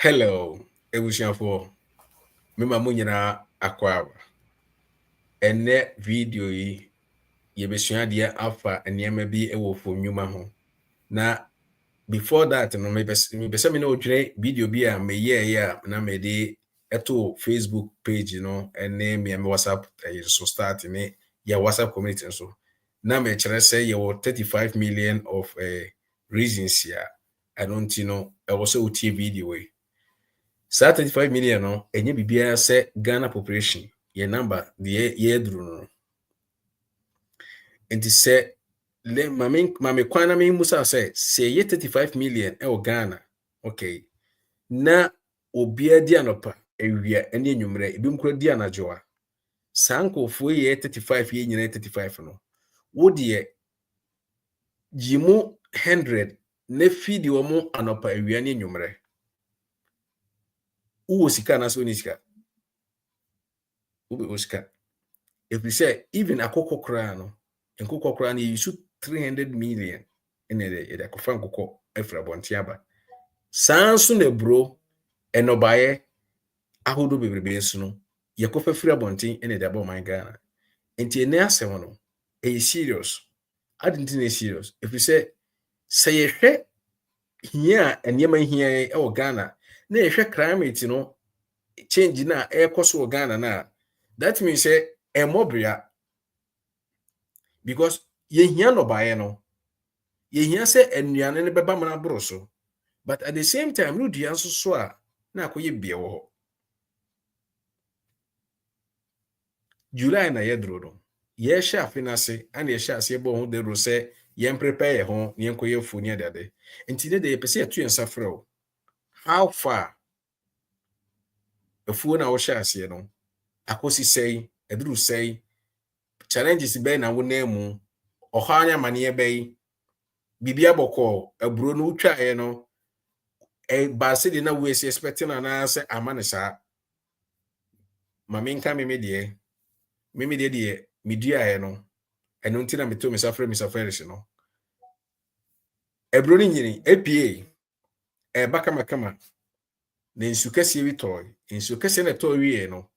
Hello, ebusuafo. Mema mo nyina akwa. Enne video yi yebesua de afa enema bi ewo fonnwuma ho. Na before that no me bese me na odwire video bi a meye ya na me de eto Facebook page no enne me WhatsApp so start me ya WhatsApp community so. Na me kire say ye 35 million of reasons here. I don't know. I also utie video we. 35 million no enye bibia se Ghana population ye number the ye duru no enti se le mame kwana me musa se ye 35 million e o Ghana okay na obia di anopa ewia ene enwumre ebi mkura di anajoa sankofo ye 35 ye nyina 35 no wo de jimu 100 na fidi wo mu anopa ewia ne enwumre uwo sika na so ni sika ube osika. If we say even akoko kra no nkoko kra no you should 300 million in the akofra nkoko efra bontiaba sanso na bro enobaye ahodo bebrebe nso no yekofa fira bontin in the abo man Ghana enti ene asem no e serious adinti na serious. If we say ye hwe hia enema hia e o Ghana na ye hwe climate no change na e koso Ghana na that means say emobria because ye hia no bae no ye hia se enuane ne beba mana bro so but at the same time no dua nso so a na akoye bie wo ho July na ye dro no ye hye afinase ana ye hye ase bo ho de ro se ye prepare ye ho ye nkoye fu ni adade enti ne de ye pese etu yensa frɛ o how far efu na wo hye ase no akosi sei eduru sei challenges be na wo na mu ohanya mane be bibia boko aburo no twae no ba se de na we se expecting na se amane sa mame nka me de media no eno ntina meto me safre no aburo ni nyini apa baka makama na nsu kase wi toy nsu kase na toy wi no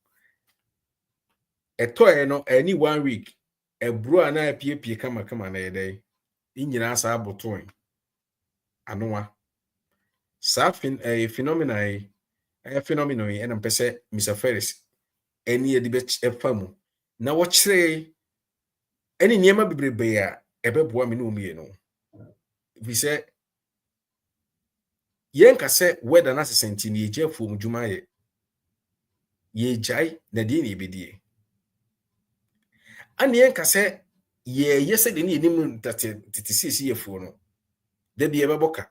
toy no any 1 week aburo ana apie kama na yedai nyina sa abotoin anoa sa phenomenon and mpese Mr. Ferris eni edi be efamu na wo kire eni niema bibrebe a ebeboa me no mie no we say yen ka se weather na senti ni ejefu omdwuma ye jai na de ni ebedie ani yen ka se ye yese de ni enim titisi yefu no de bi ebeboka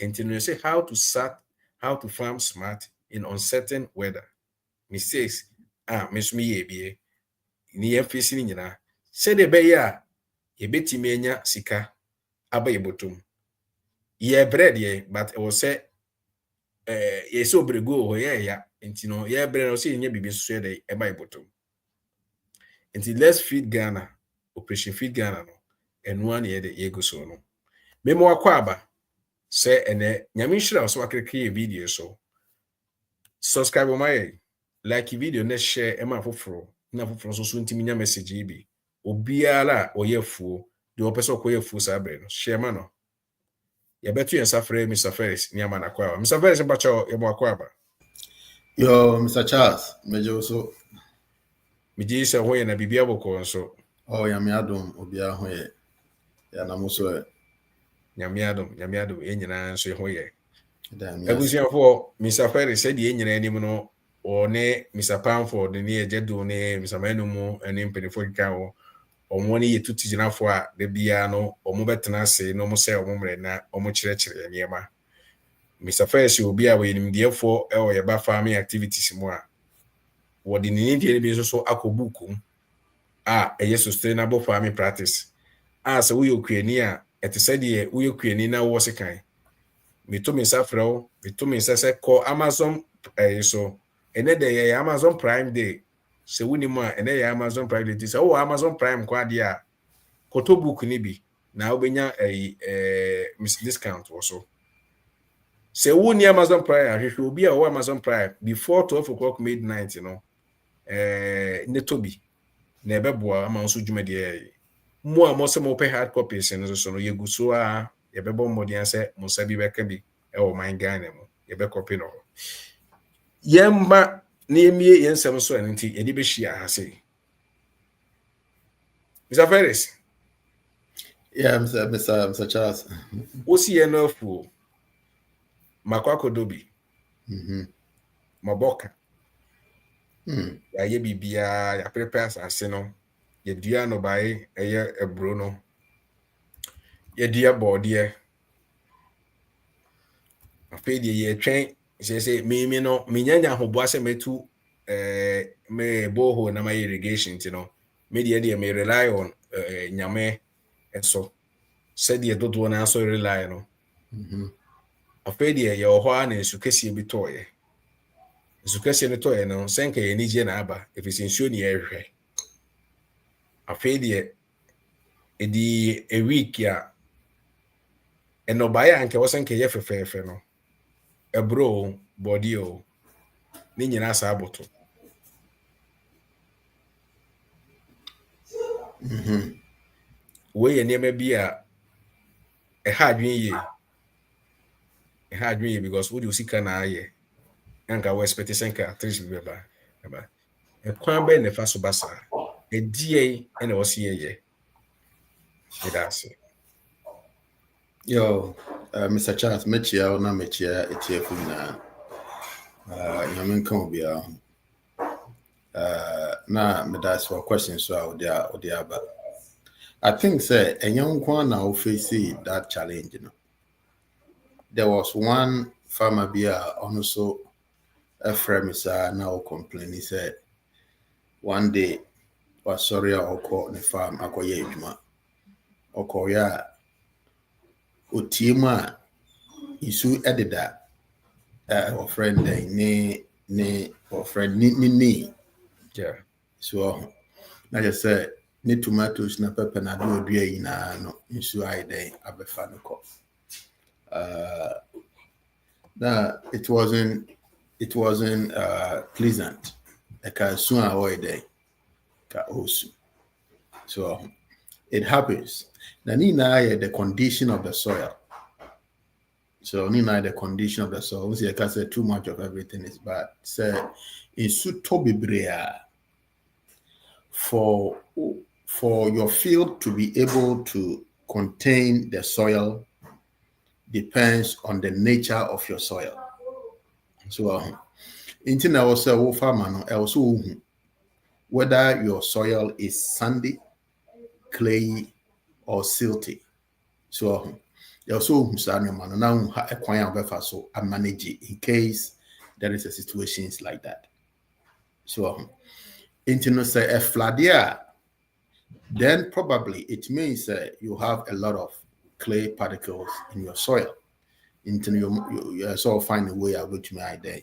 and you say how to farm smart in uncertain weather mistakes mesumi ye bie ni ye fesi ni nyina se de be ya ye betimi enya sika aba yebotum ye bread ye but it was say ye so brego ho ye ya enti no ye bread no say nya bibi so de eba yebotum enti let's feed Ghana operation feed Ghana no enu an ye de ye go so no memo akwa aba say ene nyame nhira so akreke video so subscribe my like video na share ema foforo na foforo so ntimi nya message bi obiara oyefuo de opeso koyefuo sa bre no share ma no ya betu yensa frɛ Mr. Ferris ni ama na kwa Mr. Ferris bacho ye mo akwa ba yo Mr. Charles mejo so miji se ho ye na bibia boko nso ya me adom obia ho ye ya na mo so nyame adom ye nyina nso ho ye ebusiafo Mr. Ferris said ye nyina anim no one Mr. Pamford ni ejedo ne Mr. Manumu ene mpelefo kika ho omo ne yetuti ginafo a de bia no omo betena ase no mo se omo mre na omo kyerɛkyerɛ niema Mr. Ferris obi a we nimdiefo e o ye ba farming activities mu a wo de ni ndie bi so akobukum eye sustainable farming practice se wo yokuani a ete se de wo yokuani na wo sekan mito me safrɛw mito me sese ko Amazon so ene de ye Amazon Prime Day se woni mu a ene ye Amazon Prime Day se wo Amazon Prime kwa de a koto book ni bi na obenya discount wo so Say who near Amazon Prime, he should be a Amazon Prime before 12 o'clock midnight, you know. Netobi. Nebeboa ama so dwuma de mo a mo se mo pay hard copies no so no yeguso a ye bebo mmodien se mo sabi beka bi e wo man Ghana mo ye be copy no yemma na emie yensem so enti ye de be hia ha sei Mr. Ferris. Yeah, Mr. Charles. Osi ye no fu makwakodobi maboka ya ye bibia ya prepare asase no ye dua no bae eye ebro no ye dua bode afei de ye twen say me no me nyanya hoboa se metu me boho na my irrigation you know me de me rely on nyame so said ye dodo na so rely no afei de ye ho a na esukese bi toye esukese ne toye no senka ye nije na aba efisinsio ne ye hwe afei de edi a week ya enobaye anke wosenka ye fefefe no ebro body o ni nyina sa aboto we ye niema bi a ha adwen ye because we do sika na aye anka we expect senka at least be ba e kwan be ne fa so basa e die e na wo se ye Yo, Mr. Charles, mechia na mechia etiefu na nyamen kan bia na me that's for questions so odi aba. I think say enyan kwan na face that challenge, you know. There was one farmer bia also a friend now complain. He said one day was sorry I call the farm akoye adwuma. Okoya otiema isu edida or friend ne or friend ni yeah so na just say ni tomatoes na pepper na do odua yi na no isu ai dey abefa no ko that it wasn't pleasant like soon avoid day ka osu so it happens na ni na the condition of the soil. So, the condition of the soil. We can say too much of everything is bad. So, it's to be for your field to be able to contain the soil depends on the nature of your soil. So, in also farmer also whether your soil is sandy, clay, or silty. So, also now so I manage it in case there is a situations like that. So say a flood here, then probably it means you have a lot of clay particles in your soil. You sort of find a way out which may there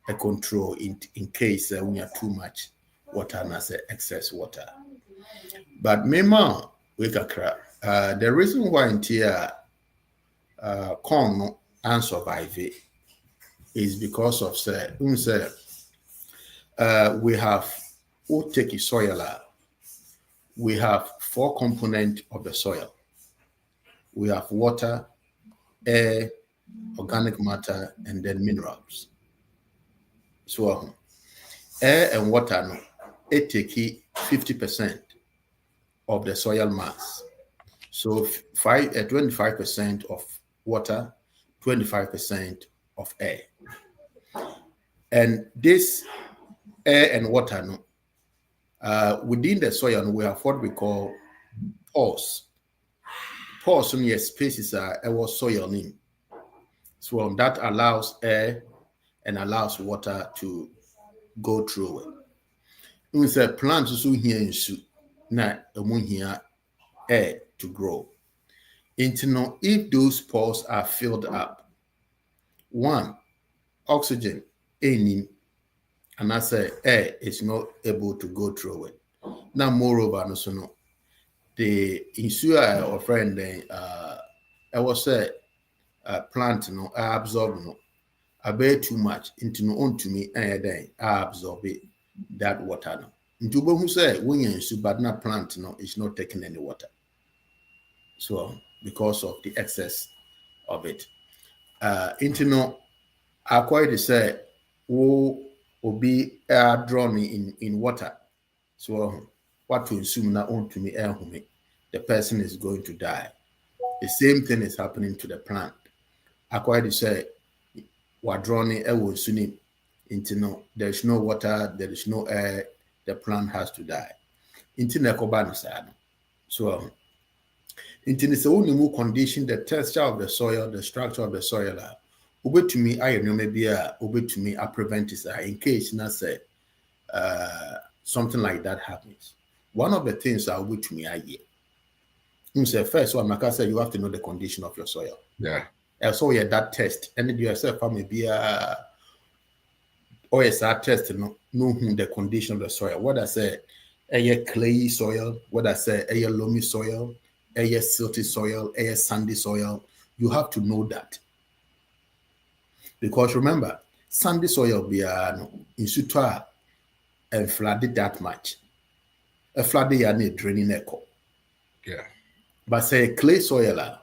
a control in case when you have too much water and say excess water. But mema we can cry. The reason why in here corn and survive it is because of we have take soil. We have 4 components of the soil. We have water, air, organic matter, and then minerals. So air and water no, it take 50% of the soil mass. So 25% of water, 25% of air. And this air and water no, within the soil we have what we call pores. Pores in your spaces are our soil name. So that allows air and allows water to go through it. We say plants also here in soup, not here air to grow. If those pores are filled up, one, oxygen, and I say air is not able to go through it. Now, moreover, no, the issue or friend I was plant no absorb no abate too much into no on to me then absorb it, that water no. Into who say when you but not plant no, it's not taking any water. So because of the excess of it. Into no acquired to say will be drawn in water. So what to assume now on to me the person is going to die. The same thing is happening to the plant. Acquired to say what drawn will soon into no, there's no water, there is no air, the plant has to die. Into the side. So into the only condition, the texture of the soil, the structure of the soil. To me, I know maybe to me, I prevent it in case not say something like that happens. One of the things to me, I hear. Say first one, like I said, you have to know the condition of your soil. Yeah. And so yeah, that test, and then yourself maybe or yes, that test know the condition of the soil. What I say, a clay soil, what I say, a loamy soil, a silty soil, a sandy soil. You have to know that. Because remember, sandy soil be in sutra and flooded that much. A flooded ya need draining echo. Yeah. But say clay soil,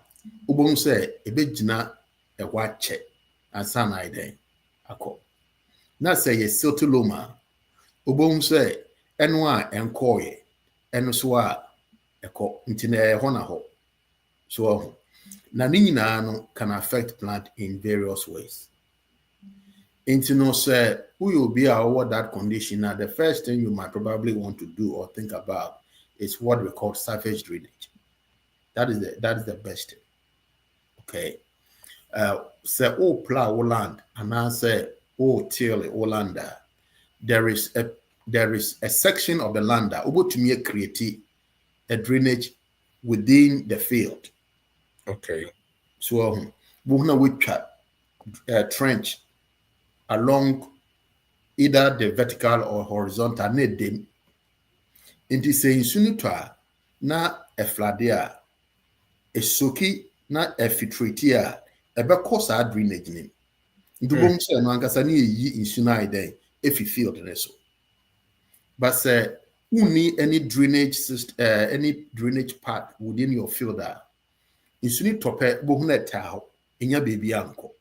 ubon say a bit jina a white check and sun ide ako. Na say ye silty loma, ubon say enwa enkoye, enuswa eko intine hona ho. So na no can affect plant in various ways. Intino say who will be over that condition. Now, the first thing you might probably want to do or think about is what we call surface drainage. That is the best thing. Okay. Say plow land and I say till land. There is a section of the land that over to me create a drainage within the field. Okay. So we a trench along either the vertical or horizontal need them. Inti say insunuta na a fladea a soki na a filtrate ebe kosa drainage nim. Ndubom say no ankasa na yi insuna iden if you feel the so. But say uni any drainage system any drainage part within your field insuni tope bo hu na ta ho enya baby anko.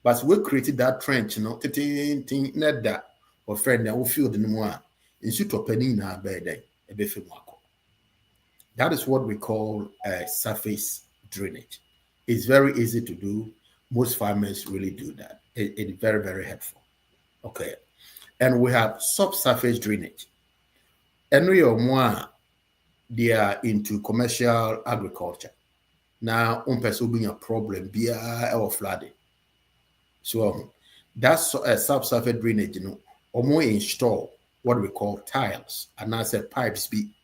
But we created that trench, thing net that or friend that will feel the more in suit of penny in our bed. That is what we call surface drainage. It's very easy to do. Most farmers really do that. It's very, very helpful. Okay. And we have subsurface drainage. And we are more, they are into commercial agriculture. Now, person being a problem, be or flooding. So that's subsurface drainage, or more install what we call tiles, and I said pipes be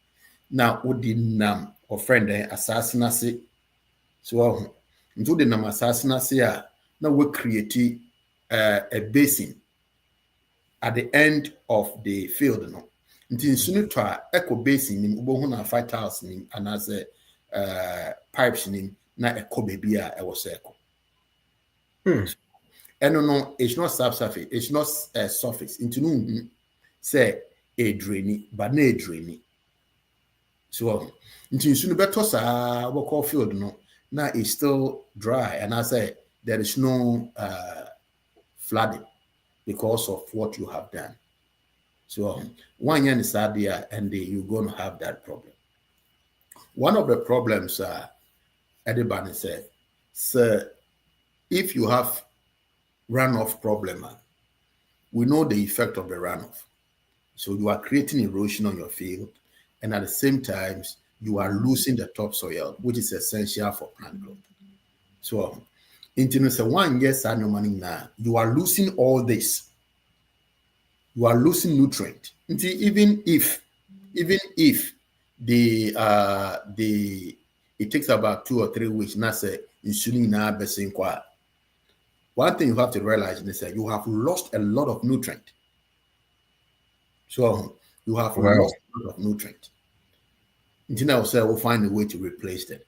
now within or friend assassinate. So into the assassinate, now we create a basin at the end of the field. No, until soon to echo basin in Ubohuna 5,000 and as a pipes in na echo baby I was echo. And no, it's not subsurface, it's not surface. Into no say a drainy, but no drainy. So into soon better what call field no now it's still dry, and I say there is no flooding because of what you have done. So 1 year is there, and you're going to have that problem. One of the problems everybody said, sir, if you have runoff problem, we know the effect of the runoff. So you are creating erosion on your field, and at the same time, you are losing the topsoil, which is essential for plant growth. So, into 1 year annual money now, you are losing all this. You are losing nutrient. Even if it takes about 2 or 3 weeks, not say insulin now basing kwa. One thing you have to realize is that you have lost a lot of nutrient. So you have lost a lot of nutrient. Until now, say we'll find a way to replace them.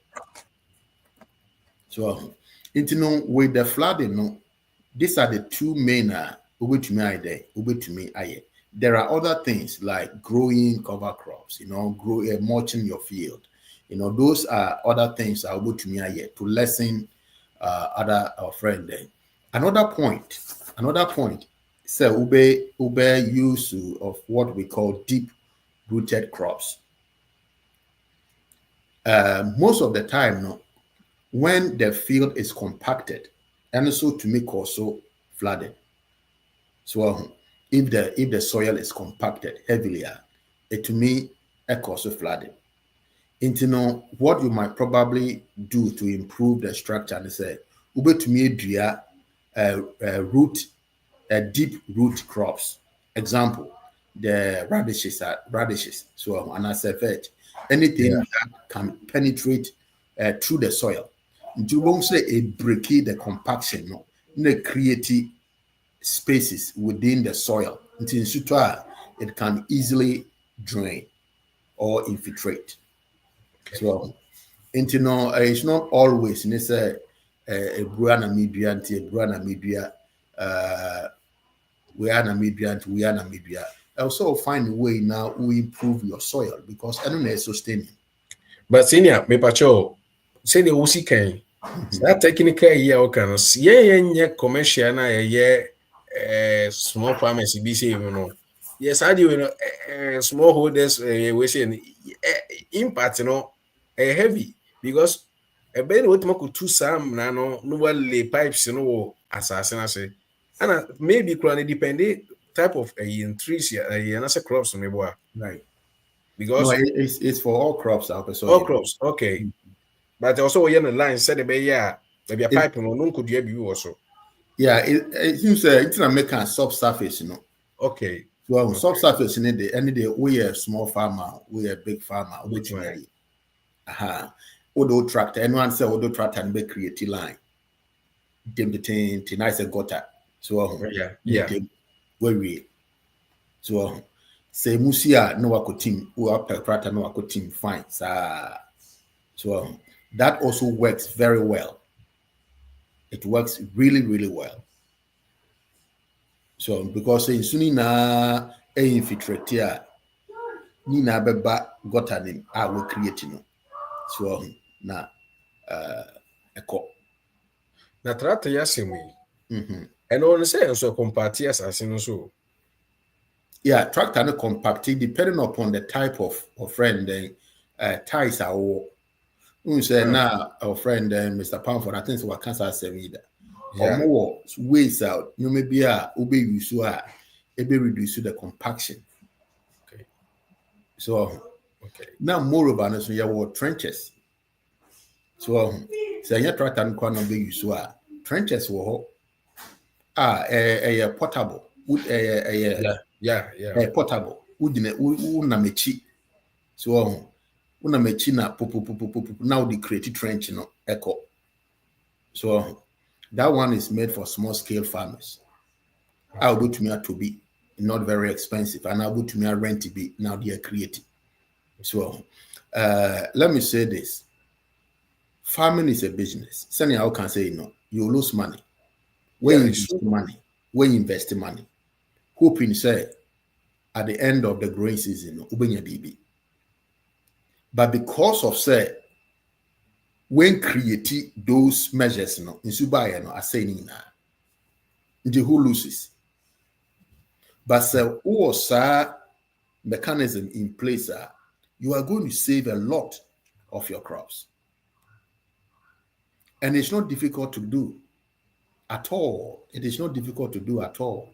So With the flooding, no, these are the two main to me. There are other things like growing cover crops, mulching your field. Those are other things that to me to lessen other friend then. Another point, so ube use of what we call deep rooted crops. Most of the time, no, when the field is compacted, and so to make also flooded. So if the soil is compacted heavily, it to me also flooded. What you might probably do to improve the structure is say to me deep root crops. Example, the radishes. So and as I said, anything Yeah. that can penetrate through the soil. You won't say it break the compaction, no, the create spaces within the soil. It can easily drain or infiltrate. Okay. So, it's not always a Bruana media and a Bruana media, we are Namibia. Also, find a way now to improve your soil because I don't know sustaining. But senior, me pacho, say the wusi can. That technical year okay no. Yeah, commercial na small farmers be say you know. Yes, I do you know small holders we say impact no heavy because ben what mako two sam na no lay pipes no assassin say. And maybe can depend type of trees and as crops me boy. Right. No, Because it's for all crops out so all crops, okay. But also we the line said maybe a it, pipe no could be also. yeah, it seems it's not making a subsurface, Okay. So Okay. subsurface in the any day we are small farmer, we are big farmer, Which which one? me. Aha. Odo tractor, anyone say odo tractor and be create line. Dem the thing, nice gutter. So Yeah. ne Yeah. dem where we. So say musia no wako team, who are per tractor no wako team fine. So that also works very well. It works really, really well. So because in suni na infiltrate here, ni na beba gutter nim we create no. So na echo. Na tractor yasemi. Mm-hmm. And on say so compare as so. Yeah, tractor no compacting depending upon the type of friend then ties are all. You say Ah, now our friend Mr. Pamford, I think so what cancer say either. Or yeah. more ways out, you may be a ube use it be reduce the compaction. Okay. So Okay. now moreover, no so you have trenches. So say your tractor no can be use trenches were portable. Wood Yeah. Yeah. Yeah. portable. Wood in a mechi. So una mechina popo now the create trench no echo. So that one is made for small scale farmers. I Okay. will to me to be not very expensive, and I will to me rent to be now they are creating. So let me say this: farming is a business. Sending how can say you lose money when Yeah, you it's invest true. money. When you invest money, hoping say at the end of the growing season, ubenya baby. But because of say when create those measures, in Subai, are saying the who loses. But so was mechanism in place, you are going to save a lot of your crops. And it's not difficult to do at all. It is not difficult to do at all.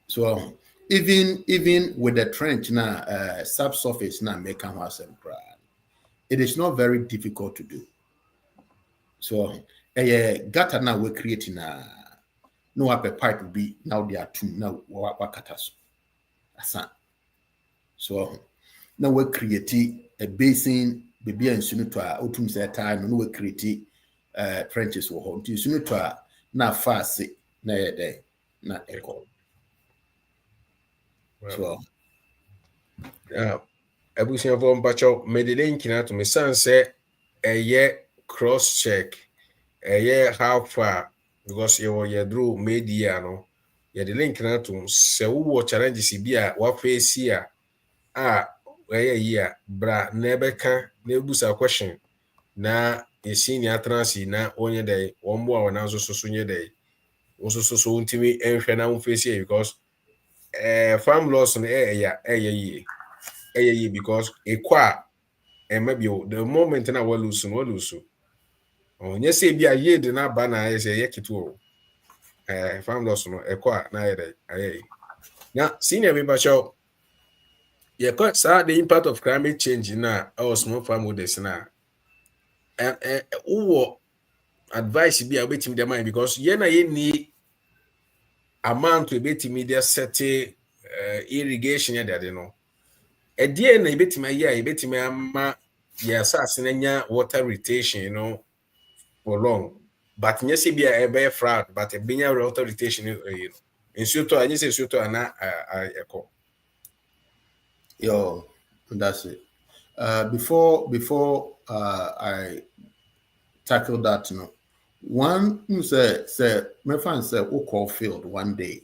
So even with the trench now, subsurface now make it is not very difficult to do. So gutter now we're creating no upper pipe will be now they are two now wakata so. So now we're creating a basin baby and sunu to a autumn set time no we create trenches wo ho nti sunu to a na fast na ye na echo. Well, So abusuafo mpacho medele nkina to me san say cross check yeah, how far, because you drew media no, yeah, the link na to se wo challenges bi a wa face here yeah bra nebeka nebusa question na senior transi na onye dey wonbo a na so nye dey so ntimi enhwe na face here because farm loss no ye because ekwa maybe the moment na we lose onye say bi a yield na ba na say ye kitu farm loss no ekwa na ye dey aye na senior bi ba show yeah, cause the impact of climate change na our small farm owners na who advice be a bit in their mind because ye need amount to bit media setting irrigation ya there no a dear na bit my year a bit my ma yes water retention for long but yes be a bear fraud but a binya water retention in suto and say suto na echo Yo, that's it. Before I tackle that, one who say my friend said, "O call field one day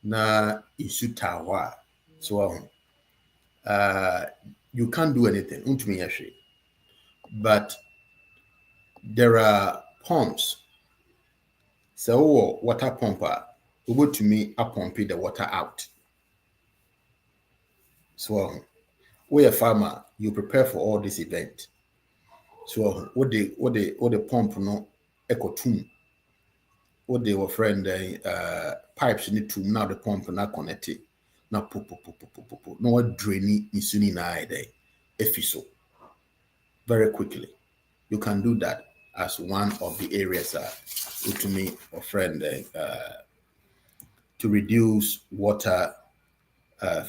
na isu tawa." So you can't do anything. But there are pumps. So water pumper, go to me a pump the water out. So we a farmer, you prepare for all this event. So what the pump no echo tune. What they were friend pipes need to now the pump not connected. Now pop. No what draining insuni na ide effiso very quickly. You can do that as one of the areas to me or friend to reduce water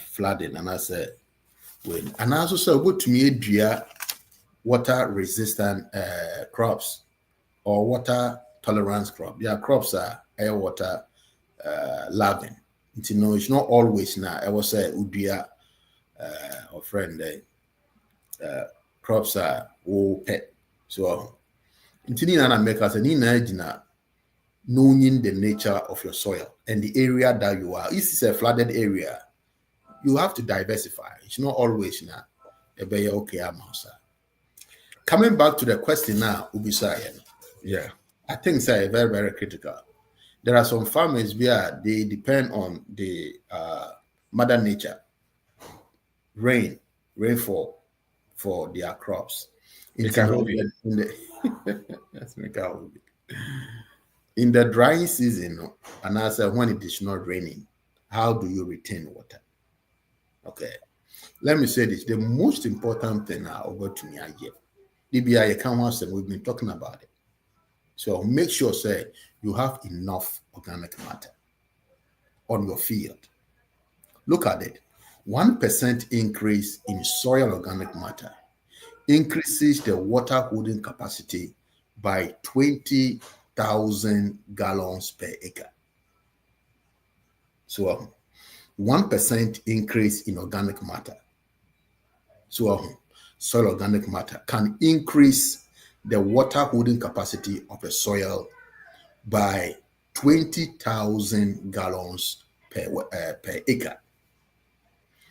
flooding. And I said, and I also said, go to me water resistant crops or water tolerance crop. Yeah, crops are air water loving. It's not always now. I was say udia or friend crops are pet. So intini na make us any knowing the nature of your soil and the area that you are. If it's a flooded area, you have to diversify. It's not always now. Okay, I'm coming back to the question now, Ubisaya. yeah I think it's very, very critical. There are some farmers where they depend on the mother nature, rainfall for their crops. In the drying season, and as when it is not raining, how do you retain water? Okay, let me say this: the most important thing now over to me here, DBI account we've been talking about it. So make sure, say, you have enough organic matter on your field. Look at it. 1% increase in soil organic matter increases the water holding capacity by 20,000 gallons per acre. So 1% increase in organic matter. So soil organic matter can increase the water holding capacity of a soil by 20,000 gallons per acre.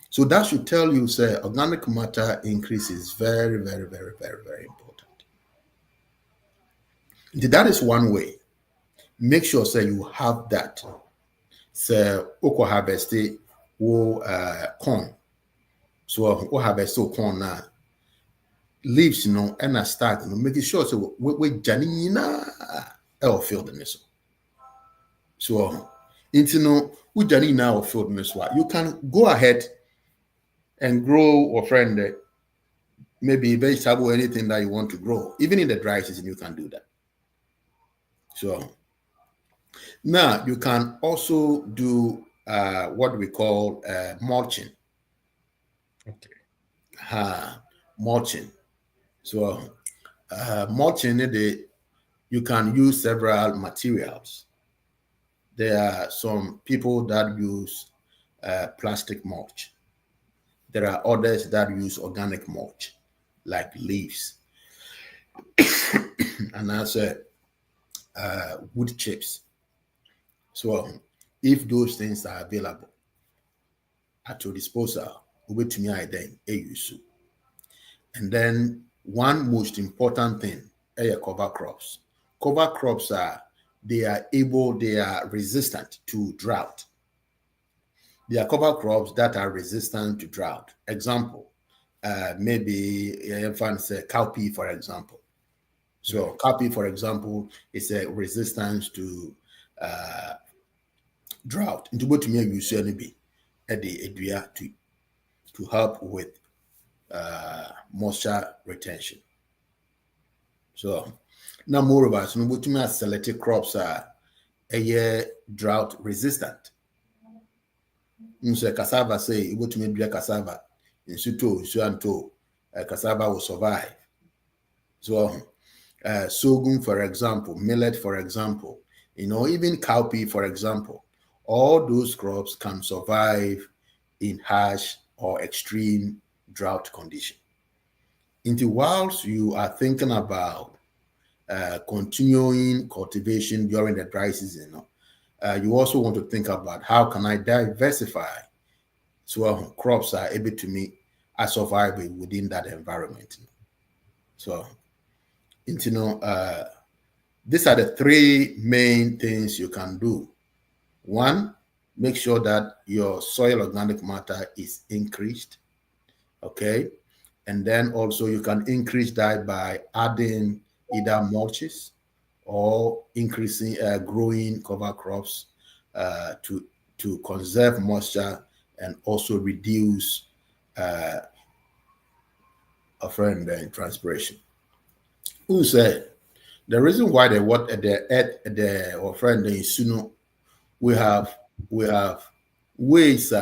So that should tell you, say, organic matter increase is very, very, very, very, very important. That is one way. Make sure, say, you have that. Say, oko harvest corn. So, oko harvest corn now. Leaves, and a start, making sure, so we janina our field in this. So, we janina our field in this one. You can go ahead and grow or friend maybe vegetable or anything that you want to grow. Even in the dry season, you can do that. So now you can also do what we call mulching. okay Mulching. So mulching, you can use several materials. There are some people that use plastic mulch. There are others that use organic mulch, like leaves. And I said, wood chips. So if those things are available at your disposal, over to me, I then use. And then one most important thing, cover crops. Cover crops they are resistant to drought. They are cover crops that are resistant to drought. Example, maybe say cowpea, for example. So cowpea, for example, is a resistance to drought. Into what me use be at the area to help with moisture retention. So now moreover, so what me selected crops are a drought resistant. So cassava say what me be cassava in suto cassava will survive. So sorghum, for example, millet, for example, even cowpea, for example, all those crops can survive in harsh or extreme drought condition. Into whilst you are thinking about continuing cultivation during the dry season, you also want to think about how can I diversify so crops are able to meet a survive within that environment. So, these are the three main things you can do. One, make sure that your soil organic matter is increased. Okay. And then also you can increase that by adding either mulches or increasing growing cover crops to conserve moisture and also reduce transpiration. Who said the reason why the we have ways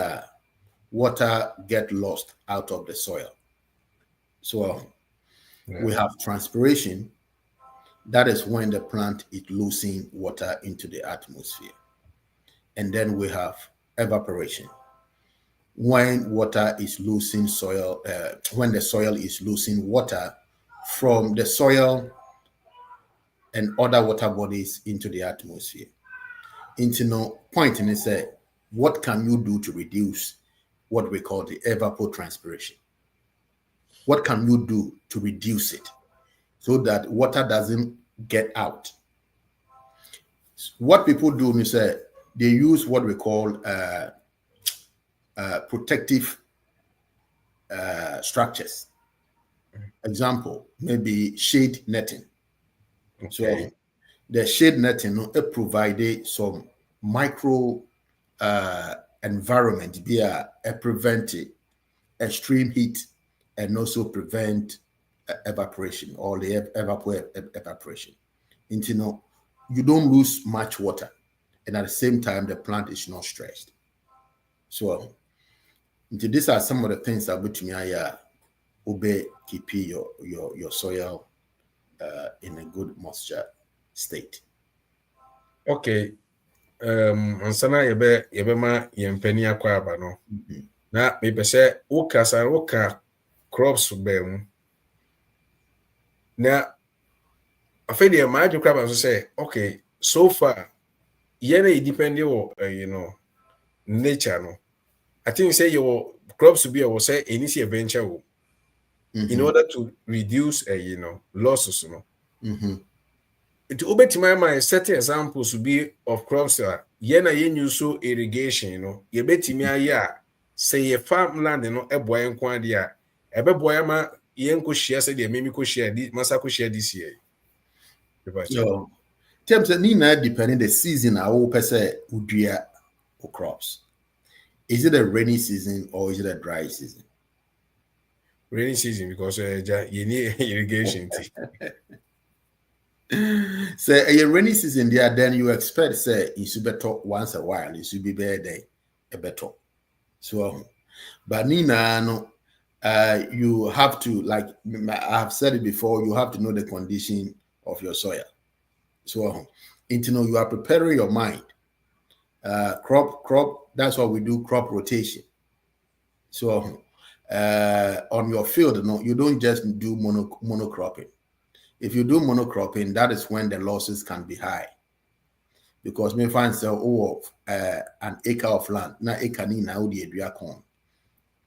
water get lost out of the soil. So we have transpiration. That is when the plant is losing water into the atmosphere. And then we have evaporation. When water is losing soil, when the soil is losing water from the soil and other water bodies into the atmosphere. Into no point in it, what can you do to reduce what we call the evapotranspiration? What can you do to reduce it so that water doesn't get out? What people do is they use what we call protective structures. Example, maybe shade netting. Okay. So the shade netting it provided some micro environment via prevent extreme heat and also prevent evaporation or the evaporation. Into you don't lose much water, and at the same time the plant is not stressed. So these are some of the things that with me obey keep your soil in a good moisture state. Okay. Ansana yebe ma yempani akwa aba no. Na me pese woka crops bem. Na afede ma adwekra ba so say okay, so far it depending on nature no. I think say your crops will be I say any venture in order to reduce losses It obetima my certain examples will be of crops that use so irrigation, you betimi aya say your farmland eboy nkwa dia ebeboy ma yenko share say the memi ko share masako share this year. So terms that Nina depending the season I will say udria or crops. Is it a rainy season or is it a dry season? Rainy season because you need irrigation. So a rainy season there, then you expect say it should be better once a while. It should be better a better. So, but Nina, no, you have to, like I have said it before, you have to know the condition of your soil. So, you are preparing your mind. Crop. That's what we do. Crop rotation. So, on your field, no, you don't just do monocropping. If you do monocropping, that is when the losses can be high. Because me find say an acre of land, na acre ni na odi edua corn.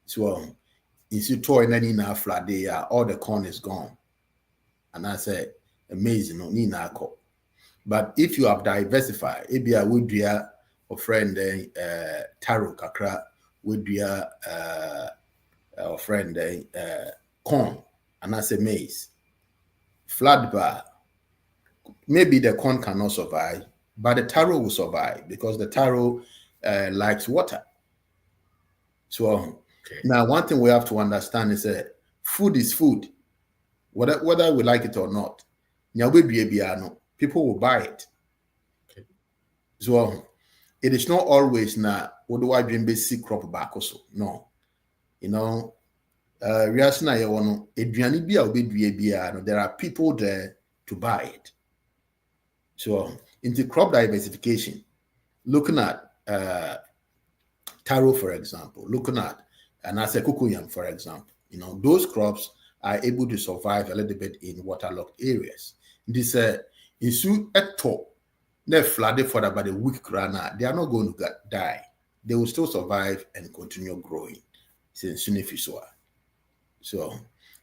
So if you toy na ni na flood there, all the corn is gone. And I say amazing no ni na ko. But if you have diversified, maybe I would do a friend taro kakra, would do a friend corn, and I say maize. Flood bar, maybe the corn cannot survive, but the taro will survive because the taro likes water. So now one thing we have to understand is that food is food, whether we like it or not. People will buy it. So it is not always now what do I dream basic crop back also. No. You know, there are people there to buy it. So into crop diversification, looking at taro, for example, looking at and I say cocoyam, for example, you know, those crops are able to survive a little bit in waterlogged areas. This issue at top, they're flooded for about a week, they are not going to die. They will still survive and continue growing. So,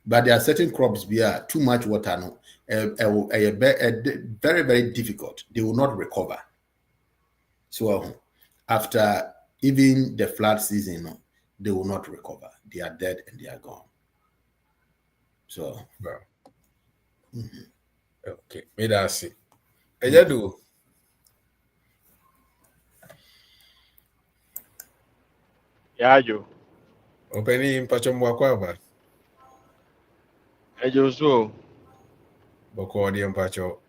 but there are certain crops where too much water, no, very, very difficult. They will not recover. So, after even the flood season, they will not recover. They are dead and they are gone. So, wow. Okay, me that see. Ejadu. Yajo. Openi mpacho mwakwa ba. Ejo so. Boko odi mpacho.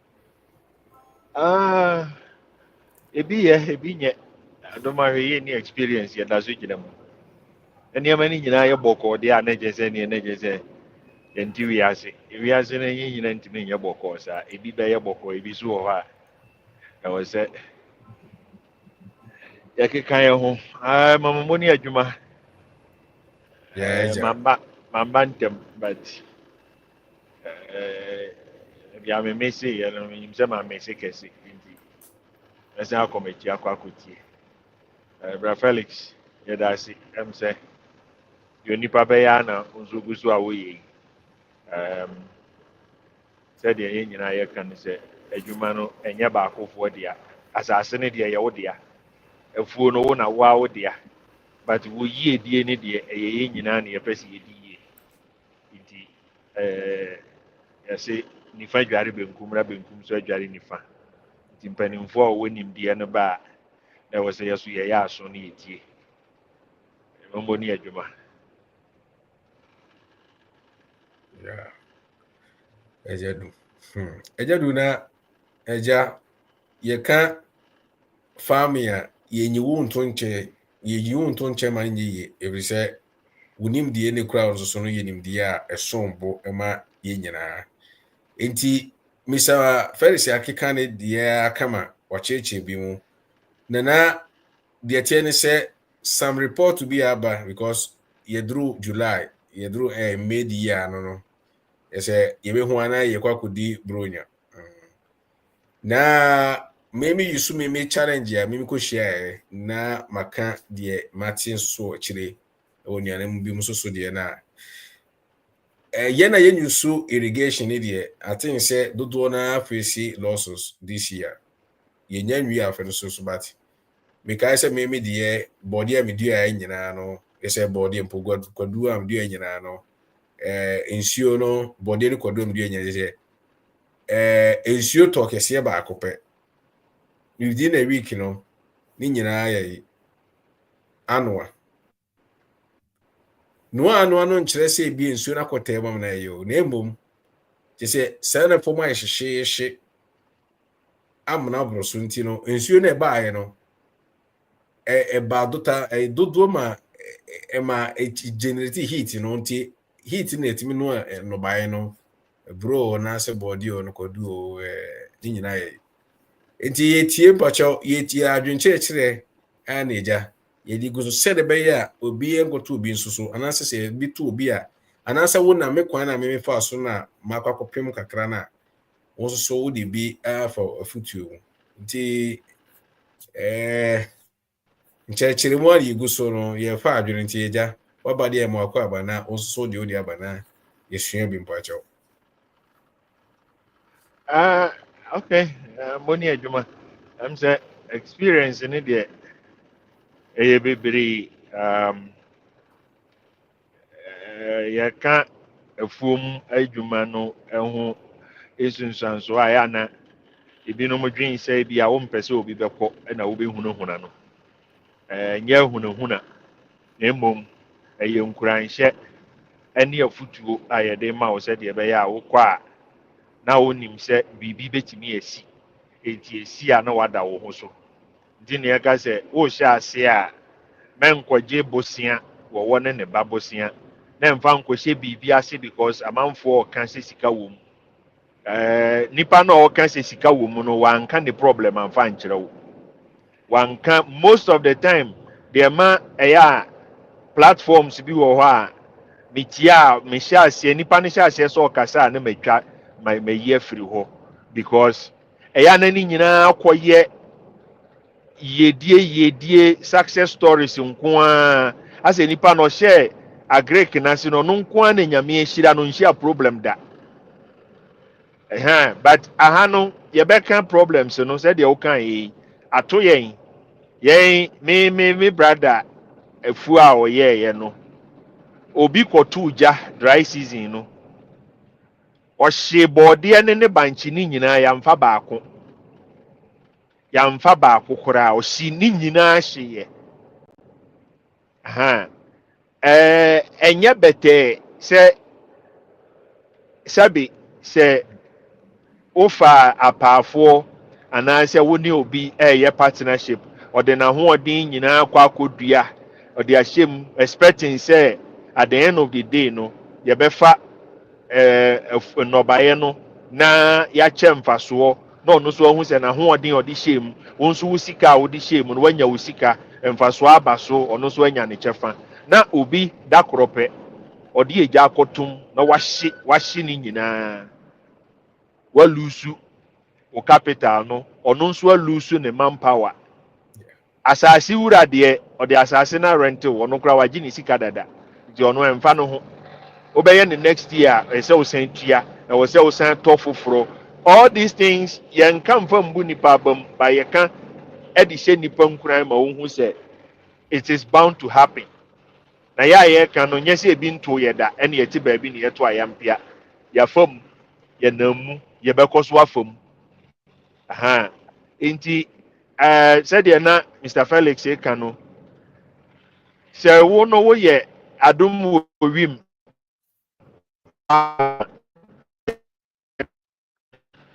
Ebi nye. Adoma hwe ni experience ya dazu gina mu. Nneɛma ni nyinaa yɛ bɔkɔɔ de a na gye sɛ ne gye sɛ yɛnti wiase. Wiase no yɛ nyinaa ntumi nyɛ bɔkɔɔ saa. Ebi bɛyɛ bɔkɔɔ, ebi so wɔ hɔ a ɛwɔ sɛ yɛkeka yɛn ho. Mamamo ne adwuma. Mamba ntɛm but bia me mese yɛ no menim sɛ ma mese kɛse nti ɛsɛ akɔmɛkyi akɔ akɔtie. Bra Felix yɛda ase ɛm sɛ deɛ onipa bɛyɛ ana nso gu so a woyɛ yi. Sɛdeɛ yɛn nyinaa yɛka no sɛ adwuma no ɛnyɛ baakofoɔ dea. Asase no deɛ yɛwo dea. Afuo no wo na woa wo dea. But wo yie die ne deɛ ɛyɛ yɛn nyinaa ne yɛpɛ sɛ yɛdi yie. Nti yɛse nifa dware benkum ra benkum so adware nifa. Nti mpanimfoɔ a wɔwɔ nimdeɛ no ba a na ɛwɔ sɛ yɛso yɛyɛ aso ne yɛtie. Ɛmɔmmɔ ne adwuma. Yeah. Ejadu. Ejadu na eja yeka farming a yenyiwu ntonche yeyiwu ntonche man ye every say wonim die ne kura nso so no yenim die a esombo ema ye nyina. Enti Mr. Felix akeka ne die akama wacheche bi mu. Nana die tie ne say some report to be aba because yedru July yedru mid year no ese yebehu ana yekwakodi bronya na meme yusu meme challenge ya meme ko share na maka de Martin so chire onuane mbi musoso de na ye na yenyusu irrigation ne de I think say dodo na face losses this year yenya nwi afa no so but because say meme de body am dua nyina no ese body mpogwadu am dua nyina no ensio no body no kwadom dua nyina je ensio to kese ba akopɛ within a week no ni nyina ya anwa no nkyerɛ sɛ bi ensio na kɔtɛ bam na yo na embom te sɛ sɛ fo ma hyehye amna broso nti no ensio na ba ayɛ no ba dota dodo ma ma generate heat no nti heat na etimi no bae no bro na se body no kodu o ni nyina ye enti yetie mpacho yetie adwenkyerɛkyerɛ ana eja yedi guso sɛde bɛyɛ a obi engoto obi nsuso ananse se bi to obi a ananse wo na me kwan na me fa so na makwakopem kakra na also so the be for a future. Nti nkyerɛkyerɛ mu ari gu so no yɛ fa adwene nti eja waba de mu akɔ abana also so de odi abana yɛsua bi mpakyɛw. Okay. Money adwuma. I'm say experience in it ɛyɛ bebree yɛka afuom adwuma no ho esunsuanso a yɛ ana ebinom dwen sɛ bi a wompɛ sɛ obi bɛkɔ ɛna wobɛhunahuna no nyɛ hunahuna na mmom ɛyɛ nkuranhyɛ ɛne afutuo a yɛde ma wo sɛdeɛ ɛbɛyɛ a wokɔ a na wonim sɛ biribi bɛtumi asi enti esi a na wada wo ho so nti ne yɛka sɛ wohyɛ ase a mɛnkɔgye bosia wɔwɔ ne ne ba bosia na mfa nkɔhyɛ biribi ase because amanfoɔ ɔka sɛ sika wɔ mu nipa no a ɔka sɛ sika wɔ mu no wanka ne problem amfa nkyerɛ wo wanka most of the time deɛ ma ɛyɛ a platforms bi wɔ hɔ a metia a mehyɛ aseɛ nipa no hyɛ aseɛ sɛ ɔkasa a ne matwa mayi afiri hɔ because ɛyɛ a na ne nyinaa kɔyɛ yedie success stories nko a asɛ nipa no ɔhyɛ agric na se no nko a na nyame ahyira no nhyia problem da but aha no yɛbɛka problems no sɛdeɛ woka yi ato yɛn me brother afu a ɔyɛɛyɛ no obi kɔtoo gya dry season no ɔhye bɔɔdeɛ ne bankye ne nyinaa yɛmfa baako koraa ɔhye ne nyinaa hyeeɛ ɛnyɛ bɛtɛɛ sɛ wofa apaafoɔ anaasɛ wo ne obi ɛyɛ partnership ɔde n'ahoɔden nyinaa kɔ akɔdua ɔde ahyɛ mu expecting sɛ at the end of the day no yɛbɛfa nnɔbaeɛ no na yɛakyɛ mfasoɔ na ɔno nso ɔhu sɛ n'ahoɔden ɔde hyɛ mu wo nso wo sika a wode hyɛ mu no woanya wo sika mfasoɔ aba so ɔno nso anya ne kyɛfa na obi da korɔ pɛ ɔde egya akɔtom na wahye ne nyinaa walusu wo capital no ɔno nso alusu ne manpower asase wura deɛ ɔde asase na rental ɔno kora wagye ne sika dada nti ɔno ɛmfa no ho wobɛyɛ ne next year ɛsɛ wo san tua ɛwɔ sɛ wo san tɔ foforɔ all these things yɛnka mfa mbu nipa abam ba yɛka ɛde hyɛ nipa nkuran ma wohu sɛ it is bound to happen na yɛ a yɛka no nyɛ sɛ ebi nto yɛ da ɛne yɛte baabi ne yɛto a yɛmpea yɛafam yɛnam mu yɛbɛkɔ so afam nti sɛdeɛ na Mr. Felix eka no sɛ wo no woyɛ adom wɔ wiem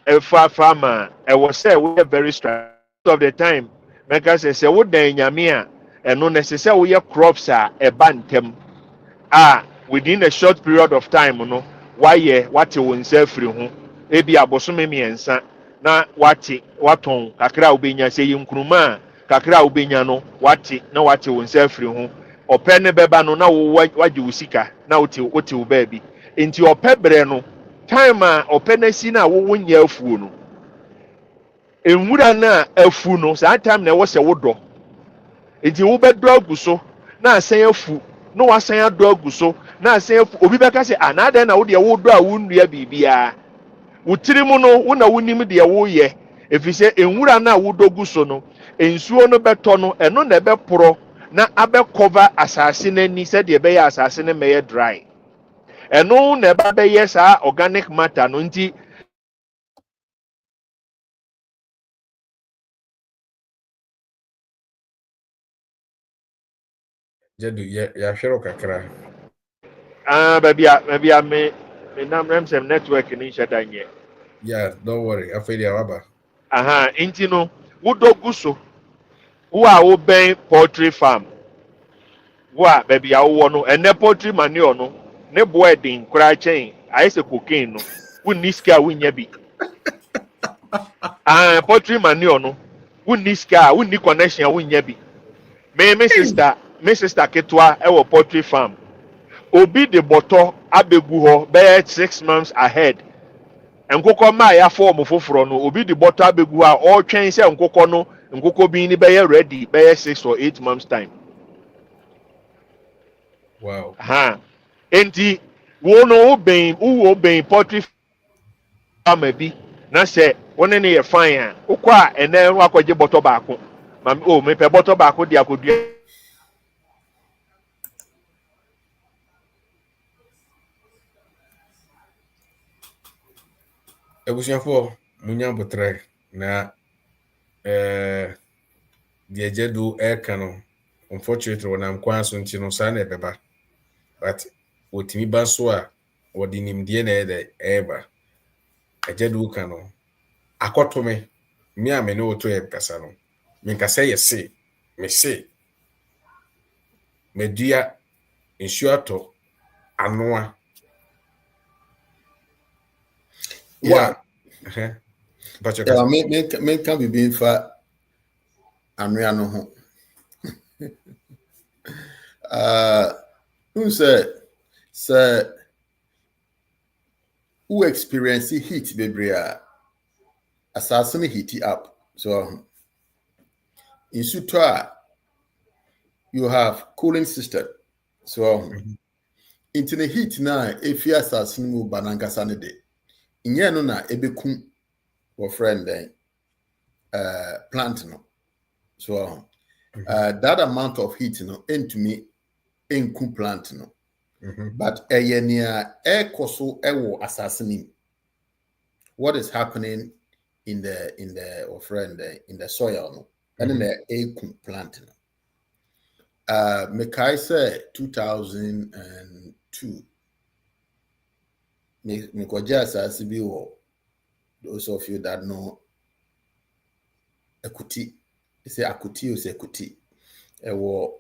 ɛfa farmer ɛwɔ sɛ woyɛ very strong of the time mɛka sɛ wodan nyame a ɛno na ɛsɛ sɛ woyɛ crops a ɛba ntɛm a within a short period of time no wate wo nsa afiri ho ebi abosome mmiɛnsa na watɔn kakra a wobɛnya sɛ yɛ nkuruma a kakra a wobɛnya no wate wo nsa afiri ho ɔpɛ ne bɛba no na wagye wo sika na wote wo baabi nti ɔpɛ brɛ no time a ɔpɛ n'asi no a wowo nyɛ afuo no enwura na afu no saa time na ɛwɔ sɛ wodɔ nti wobɛdɔ agu so na asan afu na wasan adɔ agu so na asan afu obi bɛka sɛ anaadɛn na wo deɛ wodɔ a wonnua biribiara wo tiri mu no wo na wonim deɛ woyɛ ɛfiri sɛ enwura na wodɔ gu so no nsuo no bɛtɔ no ɛno na ɛbɛporɔ na abɛkɔva asase n'ani sɛdeɛ ɛbɛyɛ asase no mɛyɛ dry ɛno na ɛba bɛyɛ saa organic matter no nti Jadu yɛahwɛrɛ kakra baabi a me nam sɛ network ne nhyɛ da nyɛ yeah don't worry afei deɛ waba nti no wodɔ gu so wo a wobɛn poultry farm wo a baabi a wowɔ no ɛnɛ poultry manure no ne boɔ ɛden koraa kyɛn ayɛ sɛ cocaine no wonni sika a wonnya bi poultry manure no wonni sika a wonni connection a wonnya bi me sister ketewa ɛwɔ poultry farm obi de bɔtɔ abɛgu hɔ bɛyɛ 6 months ahead nkokɔ ma ya form foforo no obi di bottle abegu a all twɛn sɛ nkokɔ no nkokɔ bi ni bɛyɛ ready bɛyɛ 6 or 8 months time. Wow. Enti wo no wo bɛn poultry farmer bi na sɛ wone ne yɛ fine a wokɔ a ɛnɛ no akɔgye bɔtɔ baako ma o mepɛ bɔtɔ baako de akɔdua Ebusuafo munya botre na the jedu eka no unfortunately wonam kwan so nti no sa na ebeba but otimi ba so a wodi nimdie na ede eba ejedu ka no akoto me a me ne oto e kasa no me kasa yese me se medua nsu ato anoa Yeah. But Yeah, me can be being fa anwea no ho. Who said who experience heat bebre assassin heat up. So in Sutra you have cooling system. So into the heat now if you assassin mu bananka sanade. Inye no na ebekum your friend plant no. So that amount of heat no into me enku plant no. But air koso ewo assassin. What is happening in the in the soil no and in the enku plant no. Mekai say 2002 me koja assassin bi wo those of you that know Ekuti, say Akuti or say Ekuti, war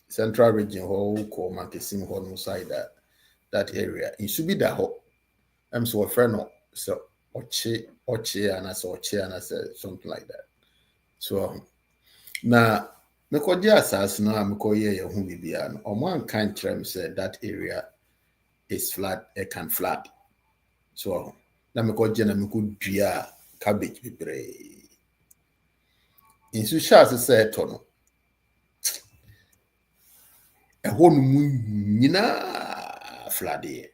central region whole called Mankesim Horn side that area. It should be that hot. I'm so a friend of so Oche and I saw Oche and I said something like that. So now me ko dia asas no am ko ye hu bibia no one kind term said that area is flat, it can flood. So now me ko jena me ko dua cabbage bebre. In Sushas said Tono. A whole nina fladdy.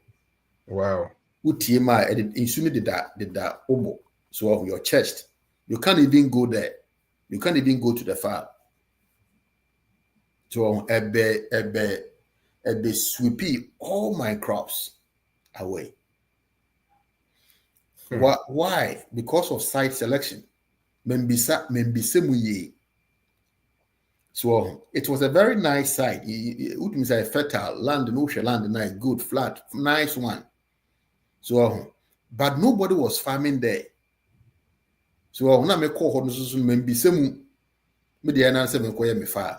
Wow. Utiema in Suni did that obo. So of your chest. You can't even go there. You can't even go to the farm. So a be sweepy all my crops away. Why? Because of site selection. Membisemuye. So it was a very nice site. It means a fertile land, no land, nice, good, flat, nice one. So, but nobody was farming there. So when I make call on membisemu, media answer me koye me farm.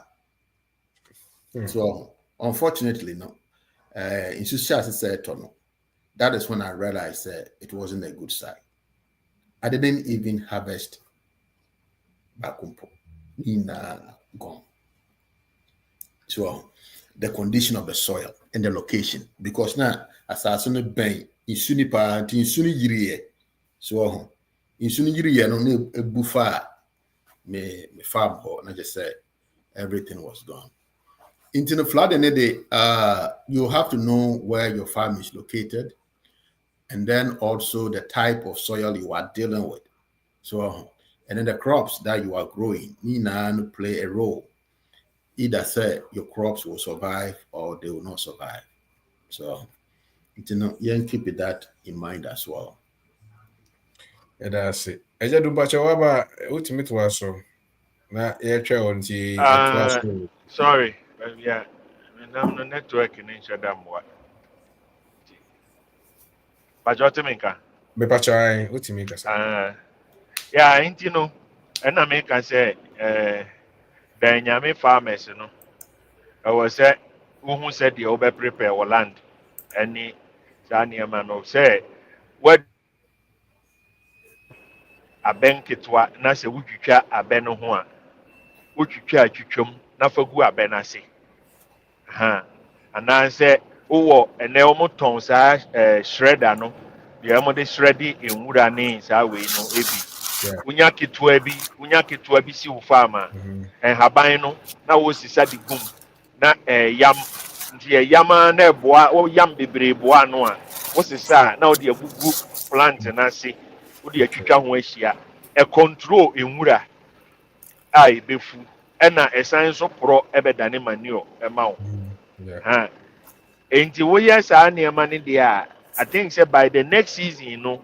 So unfortunately, no. In Sushas said no. That is when I realized it wasn't a good site. I didn't even harvest bakumpo. Nina gone. So the condition of the soil and the location, because now as I soon bang in suni pa in suni yiri so in suni yiri no ne bufa me farm ho and I just said everything was gone. Into the flood and you have to know where your farm is located and then also the type of soil you are dealing with. So and then the crops that you are growing need to play a role. Either say your crops will survive or they will not survive. So, you keep that in mind as well. Yeah, that's it. Eja do bacha waba ultimate waso na yeche onti sorry. Yeah. I'm the network in Shadam what. But what you be pacha ultimate kasa. Yeah, ain't you know, and I make say Benjamin farmers, you know. I was say who said the over prepare our land. Any Sanya man of say what abɛn ketewa na sɛ wotwitwa abɛn no ho a wotwitwa atwitwam na fa gu abɛn ase anaasɛ wowɔ ɛnɛ wɔn tɔn saa shredder no deɛ mo de srɛde nwura ne saa wei no ebi Yeah. wonya ketewa bi si wo farm a nhaban no na wosisa de gum na yam nti yam na ɛboa wo yam bebree boa no a wosisa na wode agugu plant n'ase wode atwitwa ho ahyia control nwura a ebefu ɛna ɛsan so porɔ ɛbɛdane manure ɛma wo Yeah. ha enti woyɛ saa nneɛma no deɛ a I think say by the next season no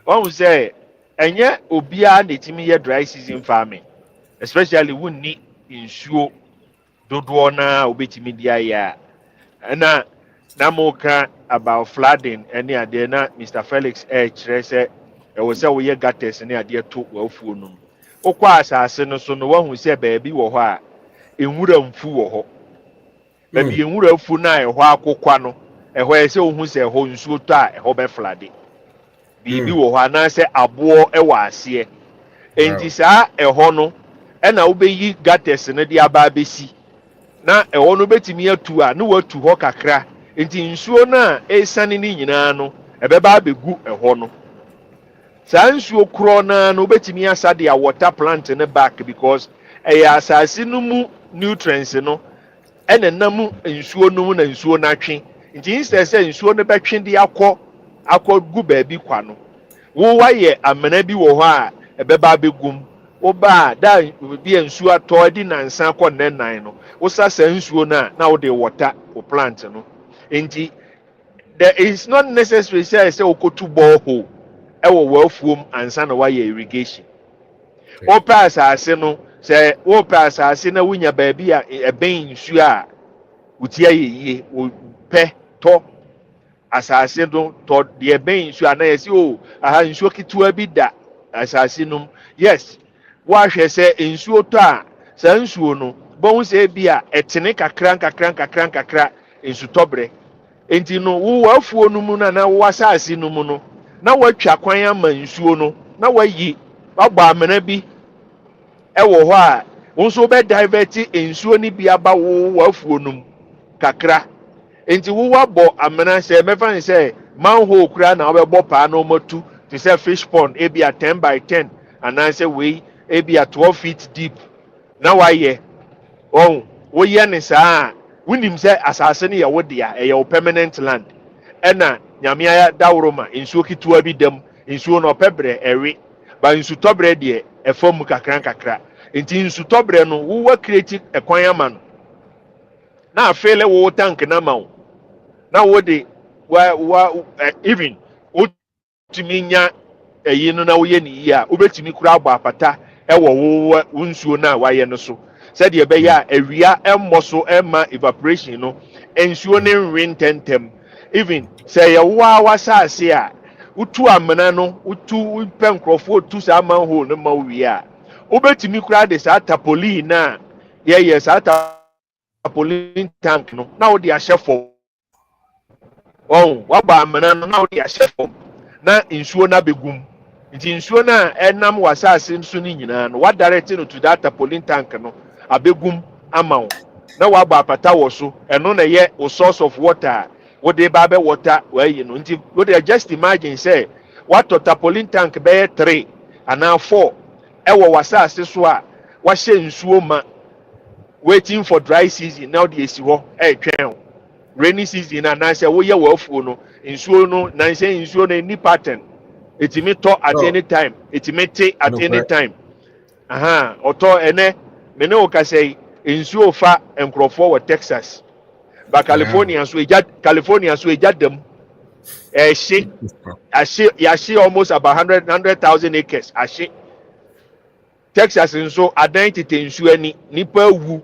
one will say ɛnyɛ obiara na etimi yɛ dry season farming especially wonni nsuo dodoɔ na obetimi di ayɛ a ɛna na mo ka about flooding ɛne adeɛ na Mr. Felix kyerɛ sɛ ɛwɔ sɛ woyɛ gutters ne adeɛ to w'afuo no mu wokɔ asase no so no wahu sɛ baabi wɔ hɔ a nwura mfu wɔ hɔ baabi nwura afu na ɛhɔ akokwa no ɛhɔ yɛ sɛ wohu sɛ ɛhɔ nsuo tɔ a ɛhɔ bɛflade biribi wɔ hɔ anaasɛ aboɔ ɛwɔ aseɛ enti saa ɛhɔ no ɛna wobɛyi gutters no de aba abɛsi na ɛhɔ no bɛtumi atu a na watu hɔ kakra enti nsuo no a ɛresane ne nyinaa no ɛbɛba abɛgu ɛhɔ no saa nsuo korɔ no na wobɛtumi asa de water plant no back because ɛyɛ asase no mu nutrients no ɛna nam nsuo no mu na nsuo no atwe nti instead sɛ nsuo no bɛtwe de akɔ gu baabi kwa no wo wayɛ amena bi wɔ hɔ a ɛbɛba abɛgum woba da bi nsuo atɔ di nansa kɔ nnan no wosa saa nsuo no a na wode water wo plant no nti there is not necessary sɛ wokotu borehole ɛwɔ w'afuom ansa na wayɛ irrigation wopɛ asase no sɛ wopɛ asase na wonya baabi a ɛbɛn nsuo a wotia yɛ yie wopɛ tɔ asase no tɔ deɛ ɛbɛn nsuo a na yɛ sɛ o aha nsuo ketewa bi da asase no yes woahwɛ sɛ nsuo tɔ a saa nsuo no bɔhu sɛ bi a ɛtene kakra nsutɔberɛ enti no wo w'afuo no mu na wo asase no mu no na watwa kwan ama nsuo no na wayi wabɔ amena bi ɛwɔ hɔ a wo nso bɛ divert nsuo no bi aba wo w'afuo no mu kakra enti wo wabɔ amena sɛ mɛfa ne sɛ manhole kura na wobɛbɔ paa na ɔmatu te sɛ fish pond ebi a 10 by 10 anaasɛ wei ebi a 12 feet deep na wayɛ woyɛ ne saa a wonim sɛ asase no yɛ wo dea ɛyɛ wo permanent land ɛna nyame aya daworo ma nsuo ketewa bi dam nsuo no ɔpɛ berɛ ɛwe ba nsutɔberɛ deɛ ɛfa mu kakra nti nsutɔberɛ no wowɔ create ɛkwan ama no na afeele wo tank na ma wo na wode even wotumi nya ɛyi no na woyɛ ne yie a wobɛtumi kura abɔ apata ɛwɔ wo nsuo no a wayɛ no so sɛdeɛ ɛbɛyɛ a awia ɛmmɔ so ɛma evaporation no nsuo no nwe ntɛntɛm even sɛ yɛwo a wasase a wotu amena no wotu pɛ nkurɔfoɔ tu saa manhole no ma wie a wobɛtumi kura de saa tapolin na yɛyɛ saa tapolin tank no na wode ahyɛ fam waba amena no na wode ahyɛ fam na nsuo no abɛgum nti nsuo no a ɛnam wasase so no nyinaa no wadarete no to that tapolin tank no abɛgum ama wo na waba apata wɔ so ɛno na ɛyɛ wo source of water a wode ba bɛ water wayi no nti wode just imagine say watɔ tapolin tank bɛyɛ 3 anaa 4 ɛwɔ wasase so a wahyɛ nsuo ma waiting for dry season na wode esi hɔ ɛtwɛn rainy season anaasɛ woyɛ w'afuo no nsuo no nansɛ nsuo no ni pattern etimi tɔ at any time etimi te at any time ɔtɔ ɛnɛ mene wo kasa yi nsuo fa nkurɔfoɔ wɔ Texas ba California so egya dam yɛahye almost about 100,000 acres ahye Texas nso adan tete nsuo ani nipa awu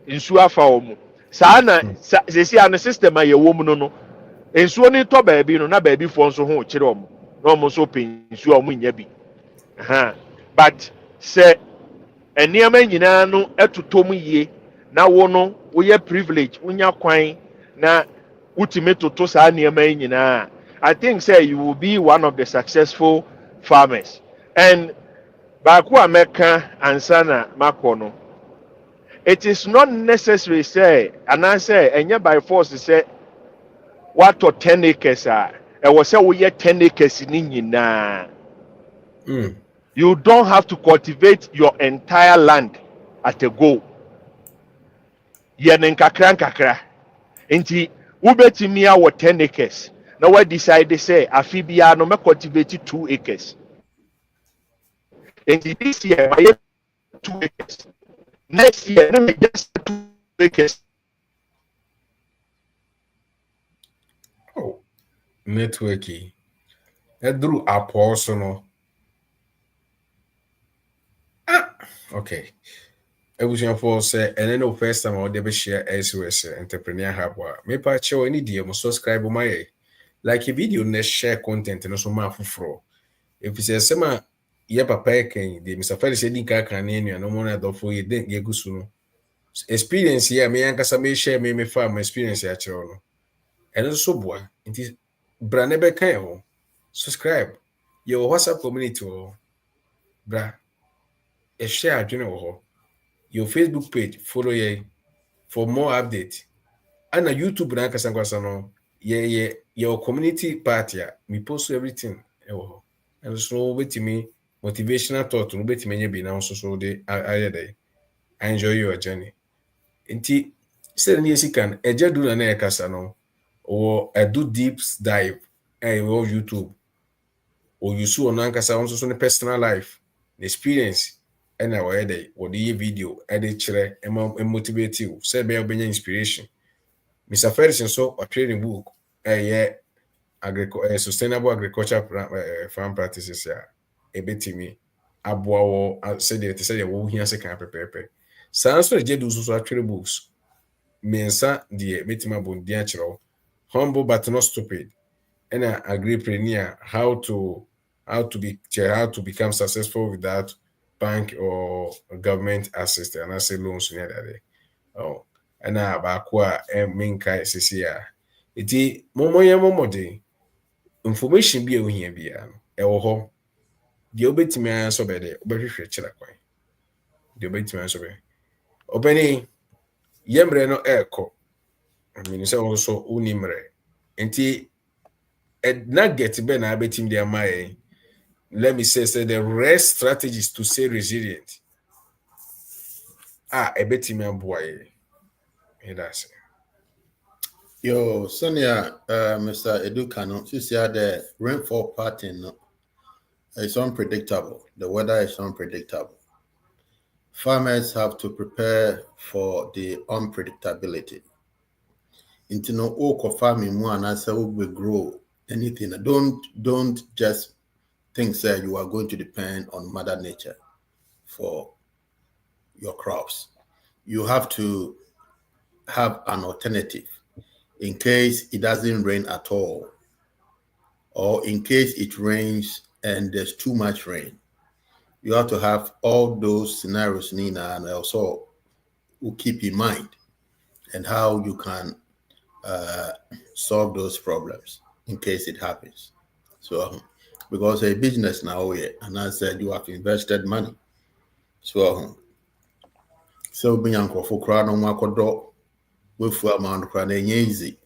nsuo afa wɔ mu saa na sesi ano system a yɛwɔ mu no nsuo ni tɔ baabi no na baabi fo nso ho kyerɛ wɔn na wɔn nso pɛ nsuo a wɔn nya bi but sɛ nneɛma nyinaa no ɛtotɔ mu yie na wo no woyɛ privilege wonya kwan na wotumi toto saa nneɛma yi nyinaa I think say you will be one of the successful farmers and baako a mɛka ansa na makɔ no it is not necessary say anaasɛ ɛnyɛ by force sɛ watɔ 10 acres a ɛwɔ sɛ woyɛ 10 acres ni nyinaa. You don't have to cultivate your entire land at a go. Yɛ ne nkakra nkakra. Nti wobɛtumi awɔ 10 acres. Na we decide sɛ afi biara no mɛ cultivate 2 acres. Nti this year mayɛ 2 acres. Next year na me just 2 acres. Oh, networky. Edru apo so no. Okay. Ebusianfo say ene no first time I dey be share SOS entrepreneur hub wa. Me pa che any dey mo subscribe my like a video na share content no so ma foforo. If you say sema ye papa eken dey Mr. Felix say din ka kan na enu no mo na dofo ye den ye gusu no. Experience here me yankasa me share me farm experience ya kire no. Eno so boa. Nti bra ne be kan ho. Subscribe. Your WhatsApp community ho. Bra. E share adwene ho. Your Facebook page, follow ye for more update. And a YouTube na kasa kwasa no, your community party, me post everything. And so with me motivational thought no bet me be now so de I enjoy your journey. Nti say ni sikan eje do na kasa no or I do deep dive or YouTube or you see on kasa on so personal life, the experience. And I were there, or the video, edit chere, and motivate you, say be obenya inspiration. Mr. Ferguson so a training book, sustainable agriculture farm practices, a bit to me. Aboa said it say wo hia se kan pepepe. Sans so je do so training books. Mensa de metima bon dia chero. Humble but not stupid. And agripreneur how to become successful without bank or government assist and I say loans near that. Oh, and about main kai CCR. Iti momo information be a here be ho. The obetimi answer by the obehwe chira kwan. The obetimi answer by. Obeni yemre no eko. I mean say also unimre. Enti not get be na betim dia mai. Let me say the rest strategies to stay resilient. A bit me boy. That's it. Yo, Sonia, Mr. Edukano, since the rainfall pattern is unpredictable. The weather is unpredictable. Farmers have to prepare for the unpredictability. Into no oak farming one as we grow anything. Don't just think that you are going to depend on Mother Nature for your crops. You have to have an alternative in case it doesn't rain at all, or in case it rains and there's too much rain. You have to have all those scenarios, Nina, and also will keep in mind and how you can solve those problems in case it happens. So, because a business now, and I said you have invested money. So being uncle for crown on Makodo with amount crown easy.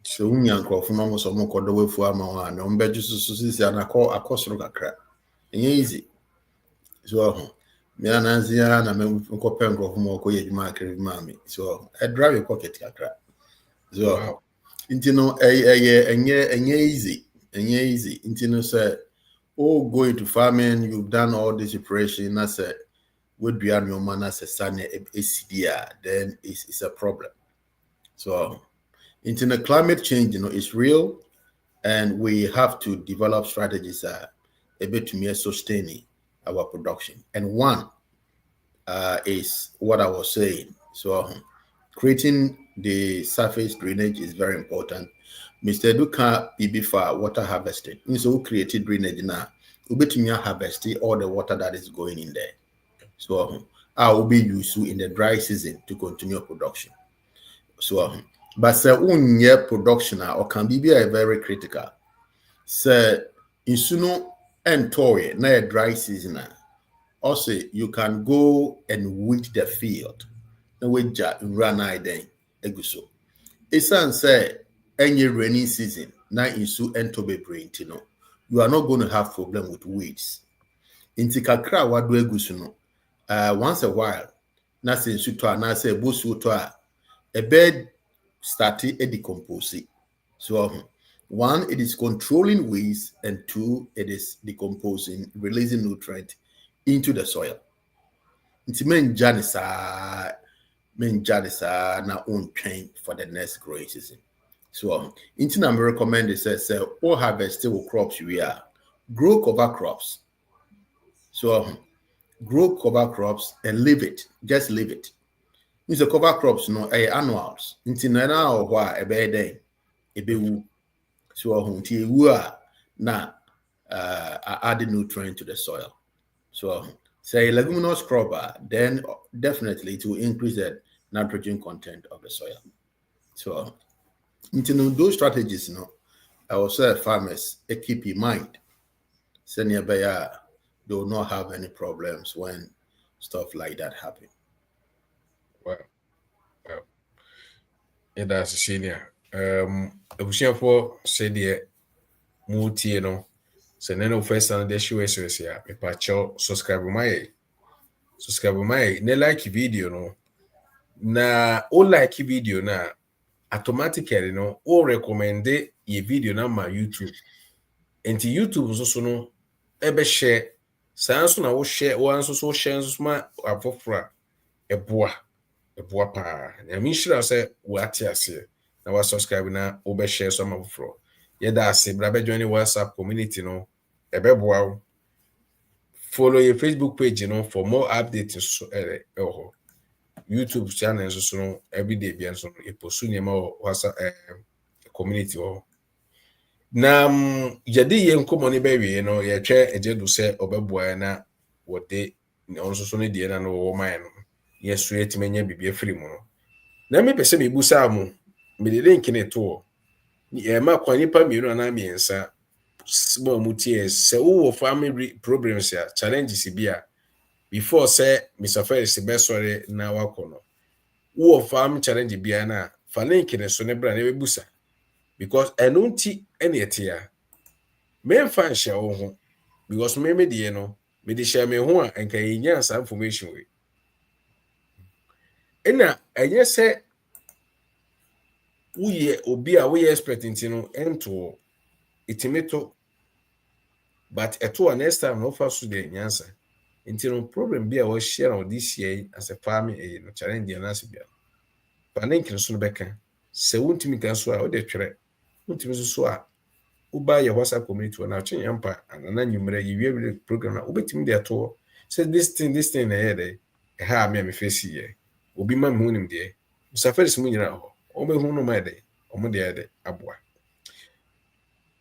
So when uncle for no so Mokodo with amount and bedges and I call a cost of a crap. Easy. So me and Anzia and I mean Copenhagen of Moko market mammy. So I drive a pocket crap. So Wow. Intino easy. Intino said, oh, going to farming, you've done all this operation. I said, would be on your man as a son ACDR, then it's a problem. So into the climate change, it's real, and we have to develop strategies a bit more sustaining our production. And one is what I was saying. So creating the surface drainage is very important. Mr. Duka BB water harvesting. So who created drainage now? We bet me harvesting all the water that is going in there. So I will be used in the dry season to continue production. So but say unye production or can be very critical. Say insuno and toy na a dry season. Also you can go and weed the field. Na weja run then eguso. Esan say any rainy season, now in su entobe brain, you are not going to have problem with weeds. Inti kakra wadu egusu no, once a while, na se nsu to a, na se busu to a bed started a decompose. So, one, it is controlling weeds, and two, it is decomposing, releasing nutrient into the soil. Inti men janisa na own train for the next growing season. So, inti na me recommend it says, all harvestable crops we are grow cover crops. So, grow cover crops and leave it. Just leave it. These are cover crops, no, annuals. Inti na or why a bad day, a be so until we are now adding nutrient to the soil. So, say leguminous crop, then definitely it will increase the nitrogen content of the soil. So, into those strategies, I will say farmers keep in mind. Senior Bayer, they will not have any problems when stuff like that happen. Well, that's a senior. For said the multi, so then first and the show is here. A patch subscribe my ne like video no. Na o like video na automatically no o recommend ye video na ma YouTube. Enti YouTube so no ebe share sanso na wo share wo anso so share nso ma afofra eboa pa na mi shira say wo ate ase na wa subscribe na wo be share so ma afofro ye da ase bra be join the WhatsApp community no ebe boa wo follow your Facebook page for more updates so YouTube channel so no every day bi so e post nyema WhatsApp community na yɛde yɛ nkɔmmɔ ne bɛwie no yɛtwɛ agyedu sɛ ɔbɛboa na wɔde ɔnso so no deɛ na no wɔwɔ man no yɛso yɛtumi anya biribi afiri mu no na mepɛ sɛ mebu saa mu mede link ne to yɛma kwa nipa mmienu anaa mmiɛnsa sɛ mu tie sɛ wowɔ family problems a challenges bi a before sɛ Mr. Ferris bɛsɔre na wakɔ no wowɔ farm challenge biara na fa link ne so ne bra na bɛbu saa because ɛno nti ɛne ɛte a memfa nhyɛ wo ho because me deɛ no mede hyɛ me ho a ɛnka yɛnya saa information we ɛna ɛnyɛ sɛ woyɛ obi a woyɛ expert nti no ɛnto ɛtumi to but ɛto a next time no fa so de nyansa nti no problem bi a wɔhyɛ na wɔde hyia as a farming no challenge deɛ n'ase bia fa link no so no bɛka sɛ wontumi ka so a wode twerɛ wontumi so a woba yɛ WhatsApp community na ɔkye yampa anana nwumere yɛwie program na wobɛtumi de ato sɛ this thing na ɛyɛ dɛ ɛha me face yɛ obi ma me hunim deɛ Mr. mu nyina hɔ ɔbɛhu no ma dɛ ɔmo de ɛdɛ aboa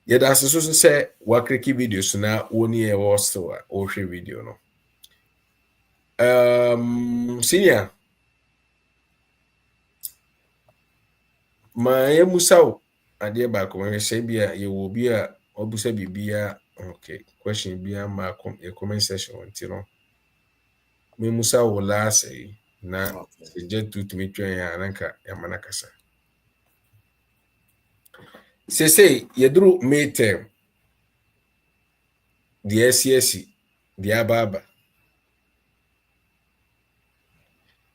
yɛda ase so sɛ wakreki videos na woni ɛwɔ still a ɔhwɛ video no senior ma yɛmusaw adeɛ baako ma hwɛ bi a yɛwɔ bi a ɔbusa bibia okay question bia ma comment section nti no me musaw wo last na suggested to me twen ya nanka yamana kasa say yedru May term the SCSC the ababa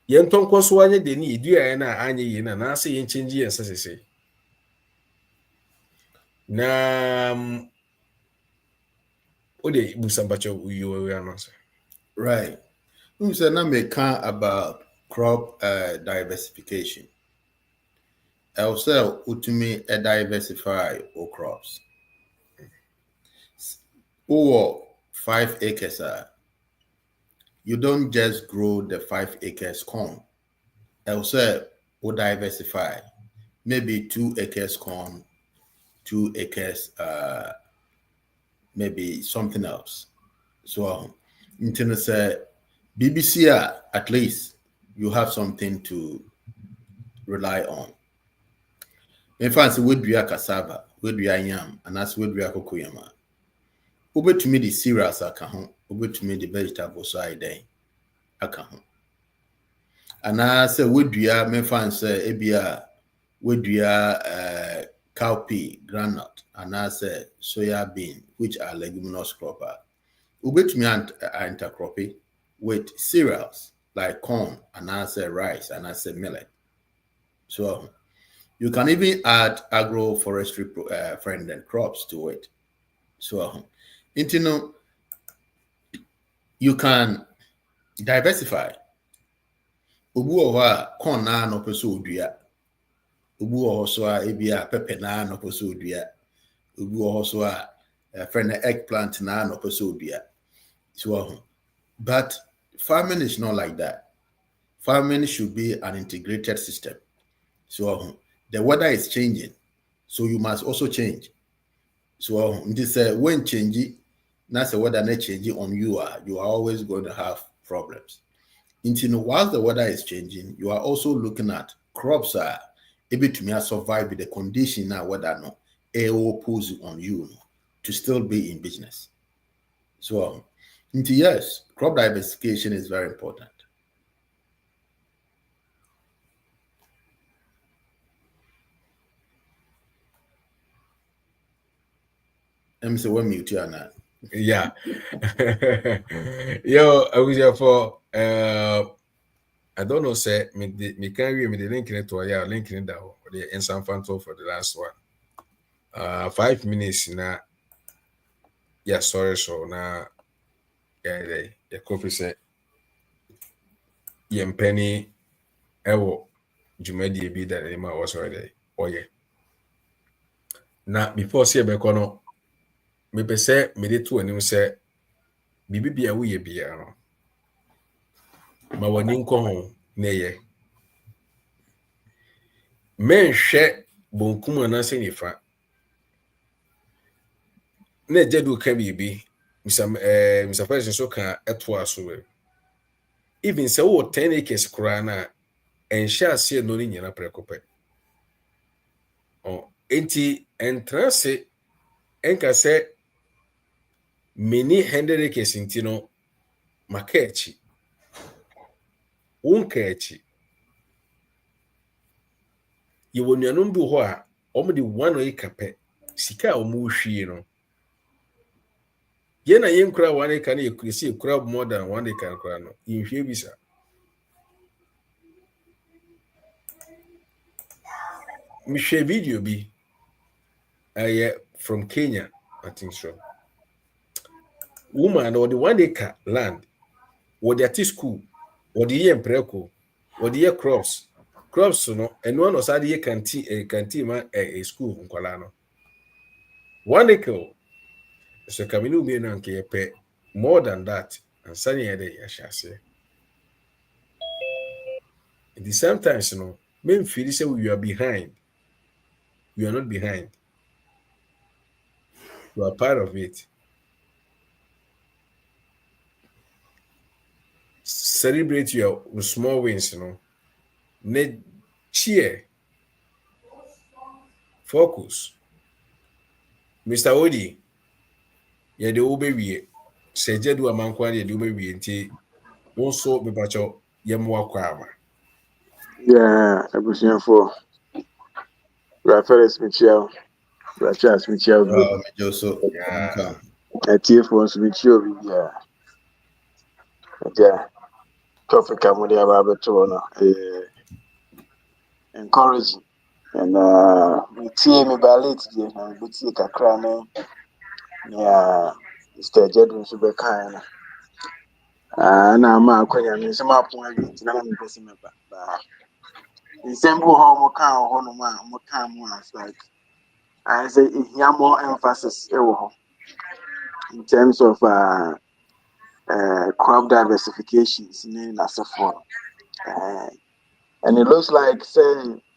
yenton kwaso anye de ni idua na anye yi na ase yen change yen sese na ode busambacho uyo we anonse right. We said now make about crop diversification. Also, ultimately diversify all crops. Or 5 acres, you don't just grow the 5 acres corn. Also, or diversify. Maybe 2 acres corn, 2 acres, maybe something else. So, internet say BBC, at least you have something to rely on. In fact, would be a cassava, would be a yam, and that's would be a cocoyama. Over to me the cereals I can, over to me the vegetables I day I can. And I say would be a me fancy ebia would be a cowpea, groundnut, and as a soya bean, which are leguminous crop. Ubet me intercropping with cereals like corn and as a rice and as a millet. So you can even add agroforestry friendly crops to it. So you can diversify. Ubu corn na no peso dua. Ubu also ebia pepper na no peso dua. Ubu also friend eggplant na no peso dua. So but farming is not like that. Farming should be an integrated system. So the weather is changing, so you must also change. So this when changing, that's the weather not changing on you are always going to have problems. Whilst the weather is changing, you are also looking at crops are able to survive with the condition now weather no will pose on you to still be in business. So yes, crop diversification is very important. Let me say one mute you now. Yeah. Yo, I was here for I don't know, say me can read me the link in it to link in down the in San Francisco for the last one. 5 minutes now. Yeah, sorry, so now the coffee say yem penny ewo jumedi bi that ma was already. Oh yeah. Now before see no me pe say me de to anim say bibi bia wo ye bia no ma wani nko ho na ye men hwe bonkum na se nifa na jedu ka bibi Mr. President so kan eto aso we even say wo 10 acres kura na enhye ase no ni nyina prekope enti entrance enka say many 100 acres inti no makachi unkachi ye wonuanom bi ho a omo de 1 acre pe sika omo hwie no ye na ye nkura 1 acre na ye kurisi kura more than 1 acre kura no ye hwie bi sa me share video bi from Kenya, I think so. Woman or the 1 acre land, or the tea school, or the year preko, or the year crops, no, and one was at the canteen a school in Colano. 1 acre, so Camino be an pay more than that, and sunny a day, I shall say. At the same time, men feel say you are behind. You are not behind. You are part of it. Celebrate your small wins, Need cheer. Focus. Mr. Odi, ye de obewie. Se jedu amankwa ye de obewie nti wonso bebacho ye mwa kwa ama. Yeah, abusuafo. Rafael Michel. Rachel Michel. Yeah. Atiefo nso Michel bi ya. Yeah. Topic amudi ababeto no. Encouraging. And we tie me ballet je na we tie kakra ne ya Mr. Jedu nso be kan na. Na ma akwanya me nso ma pon awi ntina na me pese me ba. Nsembu ho mo kan ho no ma mo kan mo as like I say here more emphasis in terms of crop diversifications in Nasafon. And it looks like say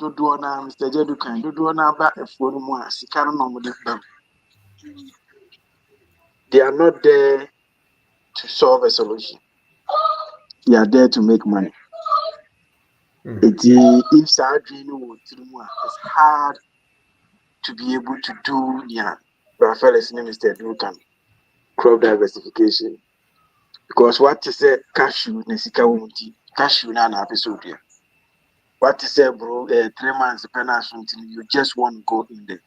Duduana, Mr. Jedukan, Duduana back a phone more, they are not there to solve a solution. They are there to make money. If Sadri it's hard to be able to do Rafael's name is Mr. Crop diversification. Because what is a cashew nesika wonti cashew na episode here. What is a bro 3 months penance until you just want to go in there.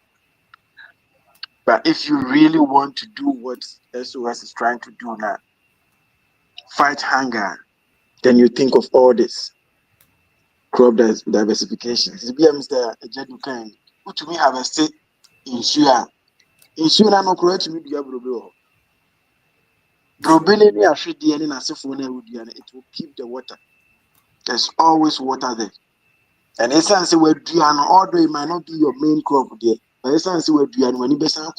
But if you really want to do what SOS is trying to do now, fight hunger, then you think of all this. Crop diversification. It's be Mr. Ejedukan. Who to me have a state insure. Insure no correct me do abrobo. Brobele ni afidi and na sefo na wudiane. It will keep the water. There's always water there. And essence we duan, although it might not be your main crop there, but essence we duan when you be san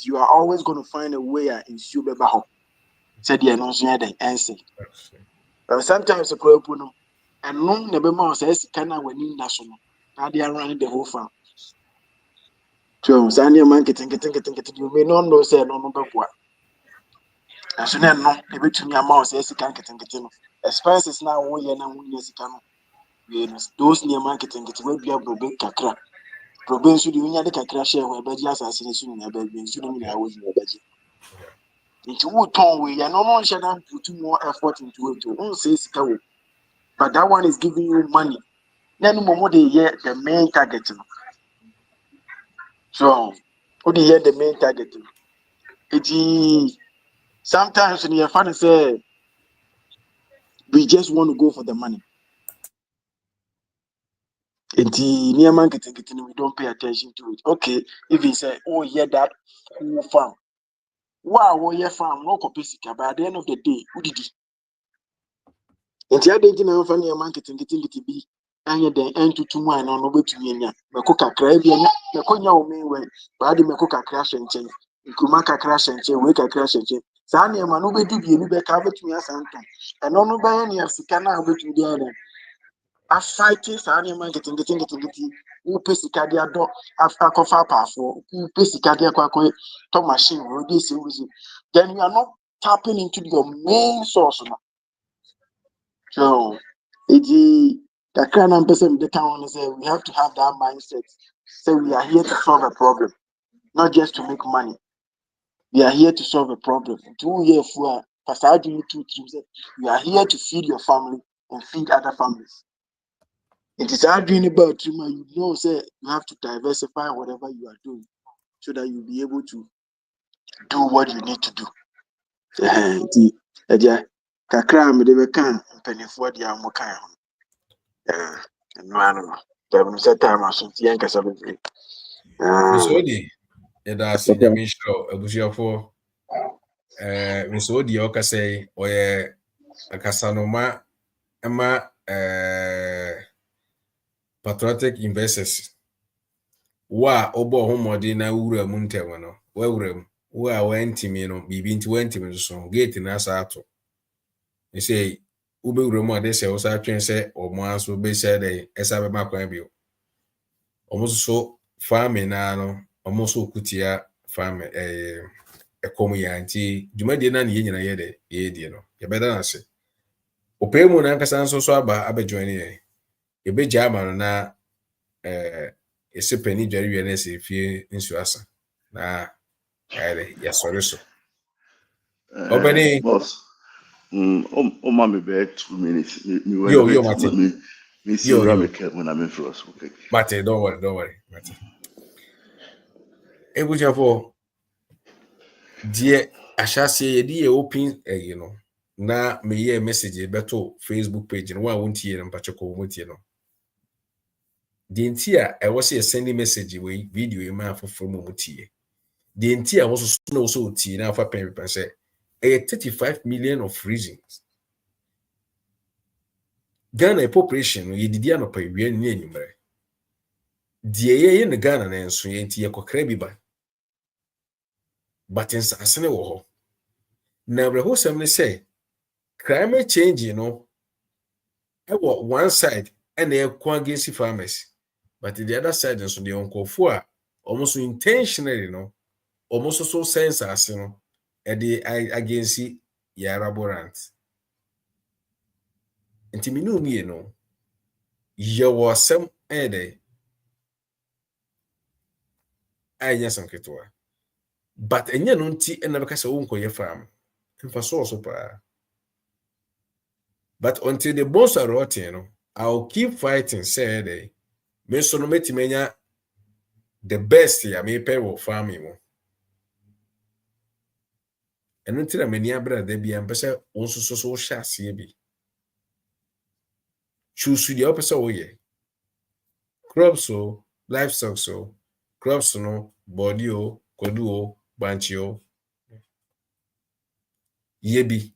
you are always going to find a way in insure beba ho. Said the announcer the answer. But sometimes the crop no and no never more says kana when in national. Now they are running the whole farm. So Sanya man getting you may not know say no beboa. And so then no ebe to me amount says can getting expenses now 1 year na 1 year sikano. Those near marketing we be able to kakra. Problem should you need the kakra share where beji assassination in a baby should mean I was in a beji. Into what tone we are no one should put more effort into it to say sikawo. But that one is giving you money. Then more they hear the main target. So what they hear the main target. It sometimes when you're fun say we just want to go for the money. The near marketing we don't pay attention to it. Okay, if he say, oh yeah, that whole farm. Wow, yeah, farm, no copesica, but at the end of the day, who did it? And the other thing I'm funny marketing getting it be and then end to 2 1 on over to me. Macoka cry, Maconia mean when Badi Macoka crash and change. Kumaka crash and change, wake a crash and change. Sanya Manobe did you back over to me as Anton. And no by any of Sikana over to the other. A fighting Sanya marketing getting who pesicadia dog after coffee powerful, who pesicadia quack to machine, or this then you are not tapping into your main source. So, the kind of person the town is we have to have that mindset. So we are here to solve a problem, not just to make money. We are here to solve a problem. 2 years for Pastor you 2 trips. You are here to feed your family and feed other families. It is arguing about Trima, you know, say you have to diversify whatever you are doing so that you'll be able to do what you need to do. Kakra me de can penifo de amokan. No, there set time as yen kasa bebre. So di that's in your show abusiafo so di o kase oye akasanoma ema patriotic investors wa obo homodi na wura mu ntem no wa wura mu wa wantimi no bibi nti wantimi so gate na asa ato e say ube wura mu ade se o sa twen se o mo aso be se de esa be makwan bi o so farming na no o so kutia farm ekomu ya nti dwumade na ne nyina ye de ye die no ye beda na se opemu na nkasa nso so aba abejoin ye ye be jama no na ese pani dware wie na se fie nsu asa na ya sori so obani boss my be 2 minutes me when yo bit Mate me see yo when I'm in for us. Okay, Mate, don't worry Mate ebujafo die ahase ye die open you know na me ye message beto Facebook page no wa wontie no mpacheko wotie no the ntia I was sending message we video e ma afoforo mo mutie the ntia was so tie na afa pen say 35 million of reasons Ghana population no yedidi anopa wie ni enimere die ye ne Ghana na enso ye ntie kokra bi ba but asene wo ho na breho sem ne say climate change you know one side and they are against farmers but the other side nso the onkofo a almost intentionally no almost so sense as no and they against yaraborant intiminu mi no ye was some ede anya sanketwa but enya no nti na beka se wonko ye farm mfa so pa but until the bones are rotten no I'll keep fighting say ede me so no metimenya the best ya me pay wo farming mo ɛno nti na mani abra da bia mpɛ sɛ wo nso so hyɛ aseɛ bi choose deɛ wopɛ sɛ woyɛ crops o livestock so crops no body o kodu o banchi o yebi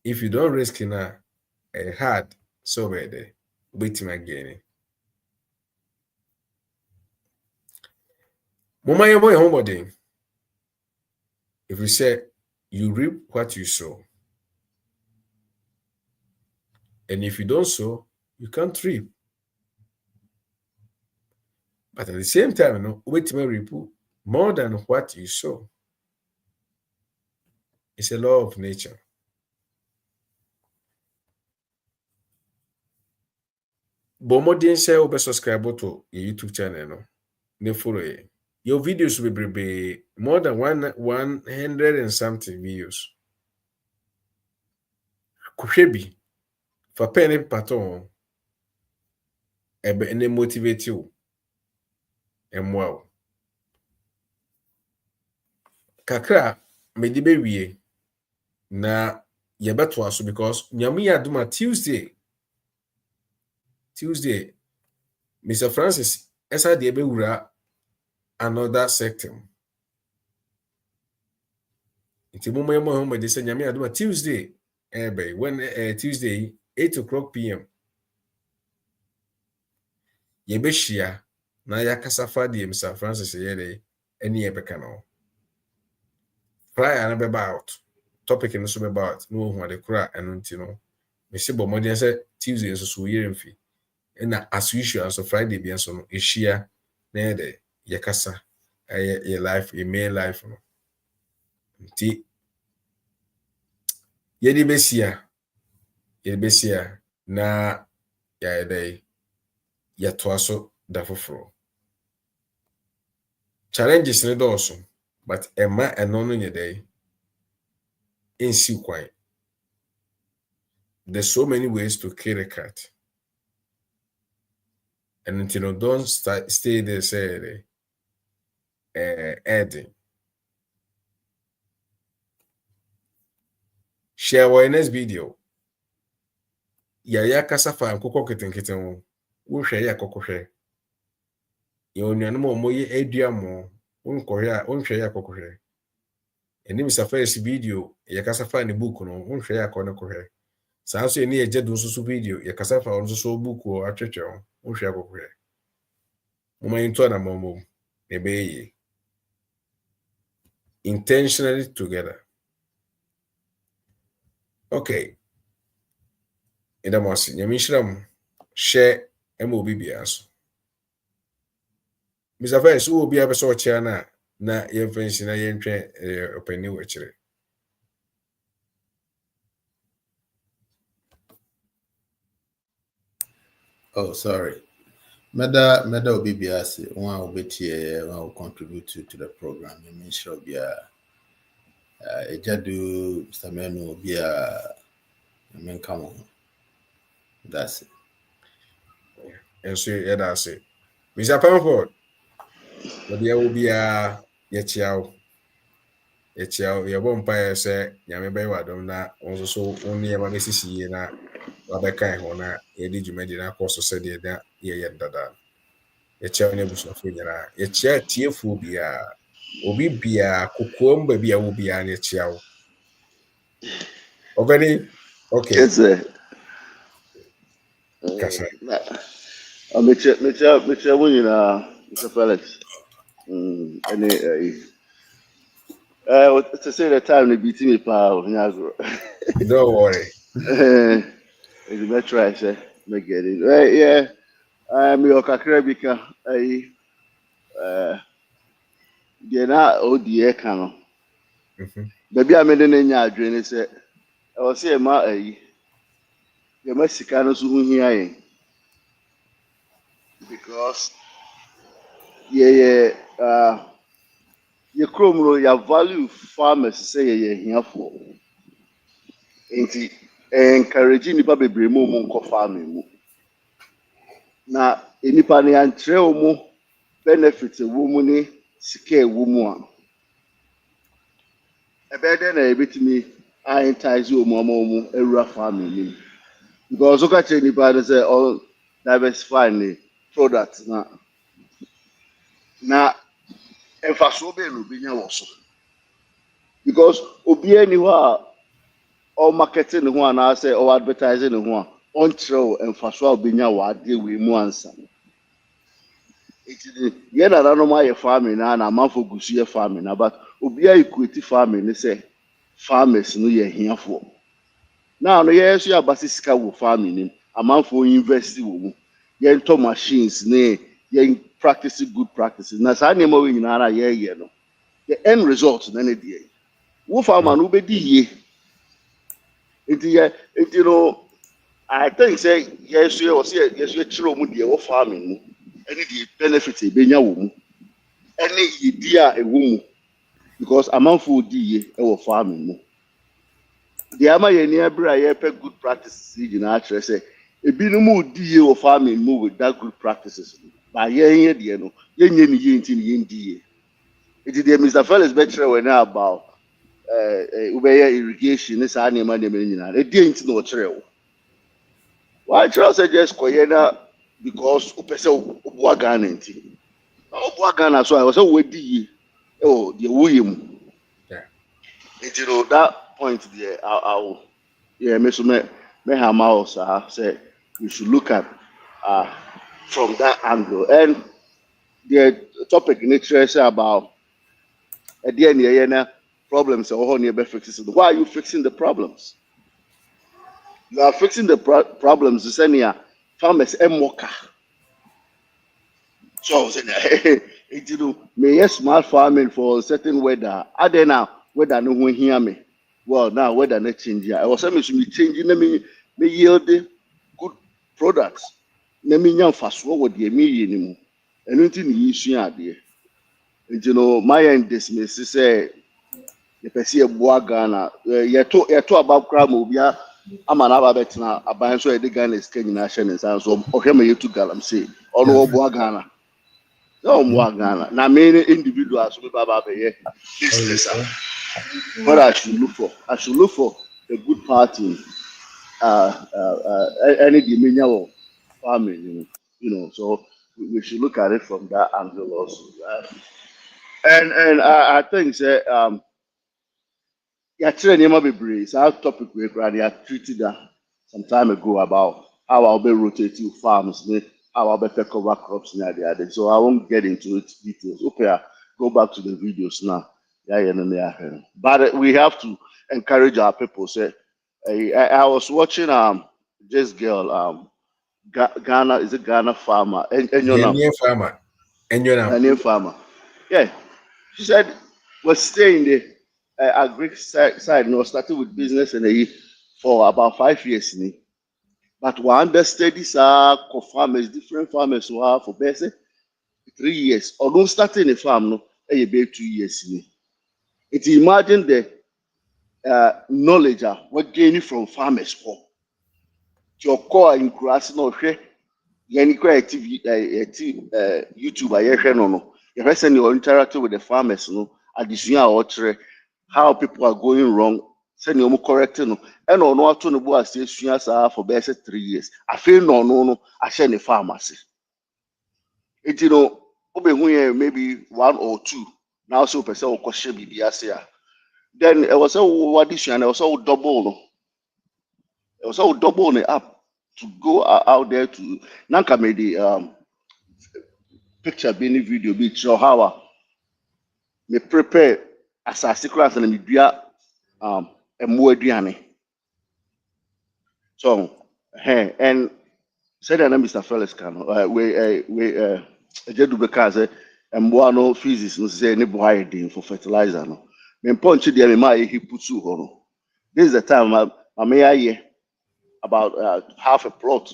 if you don't risk na hard so bad waiting again mama your boy homebody if you say you reap what you sow and if you don't sow you can't reap but at the same time no wait reap more than what you sow. It's a law of nature. But more than say over subscribe to your YouTube channel no. Ne follow ye. Your videos will be more than 100 and something videos. Kuhwebi for penny pattern ebe ene motivate you. And wow. Kakra medi be wie na yebeto aso because nyame aduma Tuesday Mr. Francis esa de be wura another sector. Iti mo mo de say nyame aduma Tuesday when Tuesday 8 p.m. Yebeshia na yakasa fa de Mr. Francis yede eni ebeka no. Prior na be about topic no so be about no hu ade kura eno nti no. Me se bo modern say Tuesday so yere mfi. Na as usual so Friday bi so no ehia na yede yakasa ye life e main life no. Nti yedi besia na ya day ya toaso da foforo challenges ne also but emma enono nye day in si kwan there's so many ways to kill a cat and until you don't stay there say adding share our next video ya kasafa nkoko keten wo hwe ya kokohwe ye onuanom omoye aduamo wonkohwe a wonhwe ya kokohwe eni Mr. First video ya kasafa ne book no wonhwe ya kokohwe sanso eni eje do susu video ya kasafa on so book o atwetwe wonhwe ya kokohwe moma into na momo ebe intentionally together. Okay. Edamos nyamishram share MOB biaso. Mr. First who be able so chia na yemfansi na yentwe opani wechire. Oh, sorry. Meda obi biase one obetie one will contribute to the program. You mean sure be ejadu Mr. Menu be I mean come on. That's it. And so yeah that's it. Mr. Pamford obi will be yechiao yebompa say nyame be wadom na onso so oni ema mesisi na wabeka ho na yedi dwumadi na koso se de da ye dada yechiao ne busofo nyara yechia tiefu bia obi bia kokom ba bia wo bia ne yechiao obani okay Yes, sir. kasa Mr. Winnie, Mr. Felix. To say the time they beat me, pal. don't worry It's a better try, sir. Make it. Right, yeah. I'm your Kakrabika. They're not ODA canon. Baby, I made an enya drain. Say, I was saying, my the Mexicanos who here because your chrome your value farmers say you're here for. Ain't encouraging nipa bebree mu nkɔ farming mu. Na nipa ne ankyerɛ mu benefit wo mu ne sika wo mu a. A better than a bit me, I entice you, Momo, a rough family. Because look at anybody say all diversifying the products now. And for so be also. Because Obi anywhere or marketing the one I say or advertising the one on trail and for sure be now deal with more answer. Yeah, I don't know my farming and I'm for good farming, but Obi equity farming, they say farmers no year here for. Now, no, yes, you are basically wo farming him. A man for investing wo. Yen to machines, ne, yen practicing good practices. Na sa name we nyina ye no. The end result na ne die. Wo farmer no be di ye. It you know, I think say yes, you say yes, you chiro mu die wo farming mu. Any the benefit e benya wo mu. Any idea e wo mu because a man for di ye e wo farming mu. The ama yɛ ni abira yɛ good practices yi nyinaa kyerɛ sɛ ebinom odi yie wɔ farming mu with that good practices ba yɛn yɛ deɛ no yɛn nyɛ ni yie nti ni yɛn di yie eti deɛ Mr. Felix bɛkyerɛ wɔ ne about wobɛyɛ irrigation ne saa nneɛma nyinaa edi nti na ɔkyerɛ wo wɔakyerɛ sɛ just kɔyɛ na because wopɛ sɛ woboa Ghana nti na woboa Ghana so a wɔ sɛ wɔadi yie ɛwɔ deɛ woyɛ mu eti no that point there I will. Yeah, me hammer also say we should look at from that angle. And the topic in nature is about at the end yeah, problems or how fixes it. Why are you fixing the problems? You are fixing the problems. You say farmers moka. So you know, may smart farming for certain weather. I don't know weather no one hear me. Well, now weather not change. I was saying me changing me yield good products. Na me nyam faso wo de me yi ni mu. Enu nti ni yisu ade. You know, my end dismiss say the person eboa Ghana. Yeto about crime obia ama na aba betena aban so e de Ghana is Kenya nation and so ohwe me yetu galam say. Ono oboa Ghana. No more Ghana. Now, many individuals will be business. What I should look for, a good party, any dominion of farming, you know. So we should look at it from that angle also. And I think that yeah, training may be brief. Our topic we treated that some time ago about how I'll be rotating farms, how I'll be cover crops and the other. So I won't get into it details. Okay, go back to the videos now. Yeah. But we have to encourage our people. Say, I was watching this girl Ghana is a Ghana farmer and Ghanaian farmer. Ghanaian farmer. Yeah, she said we're staying there. Agri side, you know, started with business and for about 5 years. But one the studies are farmers, different farmers who have for best 3 years. Or don't start in a farm, no, be 2 years. It imagine the knowledge we're gaining from farmers for. Your core in grass, no, any creative YouTube, I hear no. If I send you interacting with the farmers, no, additional how people are going wrong, send you correcting no, and on what to know as for best 3 years. I feel no, I send the pharmacy. It you know, maybe 1 or 2. Now so person question BBS. Then it was all addition, it was all double no. It was all double the app to go out there to Nanka made the picture being video be show how me prepare as a secret and me dua a more aduane. So hey and said that Mr. Felix can we just do because mboa no physics no say ne boy din for fertilizer no. Me punch there me ma he put you no. This is the time I may about half a plot.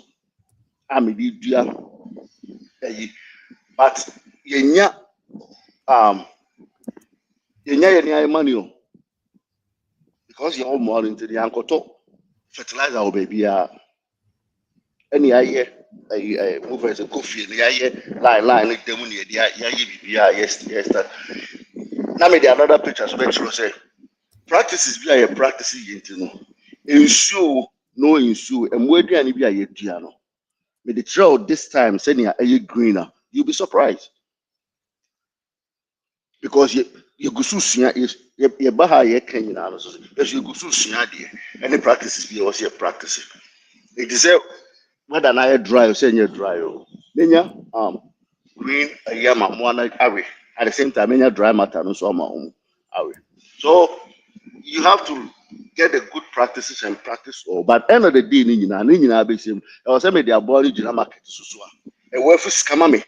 I me dua but yenya yenya money because you're all more into the uncle fertilizer or baby any I move as a coffee and line like them yes. Now me the another picture so make sure say practices bi a yɛ practice yɛ nti no nsuo no nsuo ɛmo aduane bi a yɛdua no me the trail this time sɛnea ɛyɛ greener you'll be surprised because yɛgu so sua yɛba ha a yɛka nyinaa no so yɛgu so sua adeɛ ɛne practices bi a ɛwɔ sɛ yɛ practice it is sɛ whether na yɛ dry or sɛ nyɛ dry o menya green ɛyɛ ama mmoa no awe at the same time menya dry matter no nso ama wɔn awe so you have to get the good practices and practice all but end of the day ne nyinaa bɛhyɛ mu ɛwɔ sɛ mede aboa no gyina market so so a ɛwɔ afi sika ma me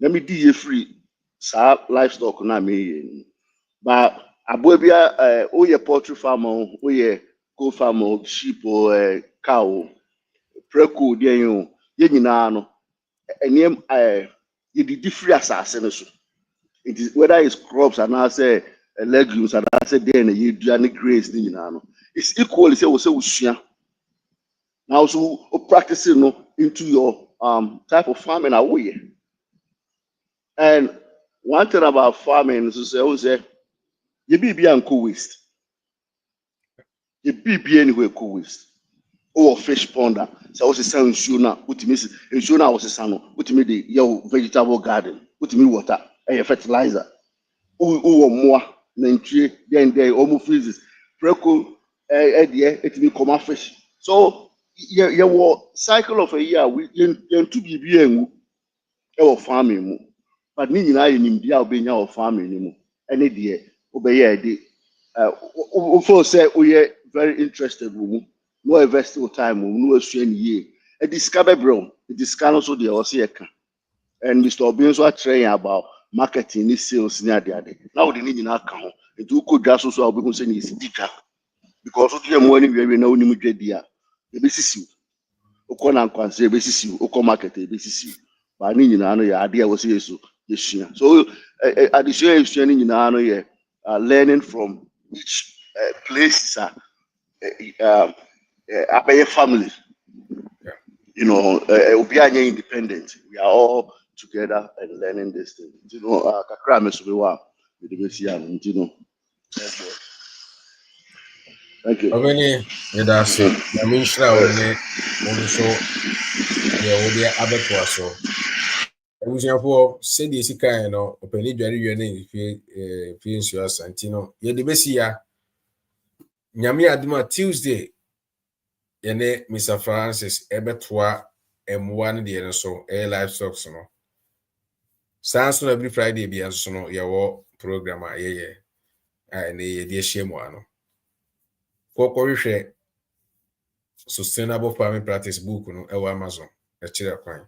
na me di yɛ free saa livestock na me yɛ but aboa bi a woyɛ poultry farmer o woyɛ goat farmer o sheep o cow o preco deɛ yɛn o yɛn nyinaa no ɛnneɛm yɛdidi free asase no so it is whether it's crops anaasɛ legumes anaasɛ deɛ na yɛdua ne grains ne nyinaa no it's equally sɛ wɔ sɛ wosua na also o practice no into your type of farming a woyɛ and one thing about farming nso sɛ o sɛ yɛ biribi ankɔ waste yɛ biribi anywhere kɔ waste o wɔ fish pond a sɛ o sisa nsuo na wotumi si nsuo na o sisa no wotumi de yɛ o vegetable garden wotumi water ɛyɛ fertilizer o wɔ mmoa nantwie then ɔmo freezes preco ɛdeɛ etumi kɔma fish so yɛwɔ cycle of a year yɛntu biribi angu ɛwɔ farming mu but ne nyinaa yɛ nimdeɛ a wobɛnya wɔ farming no mu ɛne deɛ wobɛyɛ ɛde wofo sɛ woyɛ very interested wɔ mu na invest your time wɔ mu na wasua ne yie ɛde sika bɛbrɛ wo ɛde sika no so deɛ ɔsɛ yɛka and Mr. Obi nso akyerɛ yɛn about marketing ne sales ne adeade na wode ne nyinaa ka ho nti wokɔ dwa so a wobɛhu sɛ ne yɛsi di dwa because woto yɛ mmoa no wiewie na wonim dwa di a yɛbɛsisi wo wokɔ na nkwansɛ yɛbɛsisi wo wokɔ market yɛbɛsisi wo baa ne nyinaa no yɛ adeɛ a wɔ sɛ yɛso yɛsua so adesua a yɛsua no nyinaa no yɛ learning from each places a abɛyɛ family you know obi anyɛ independent we are all together and learning this thing you know kakra me so be wa we dey see am you know thank you Obeni that's it I mean shra one so yeah we dey abeto aso ebusiafo se dey sika no opani dware wie na fi nsu asanti no ye dey besi ya nyame aduma Tuesday ye ne Mr. Francis ebetoa emwa no de so livestock no sans no every Friday bia so no ye wo program a ye na ye de hyemu ano kokorhwe sustainable farming practice book no e wo Amazon e kire kwan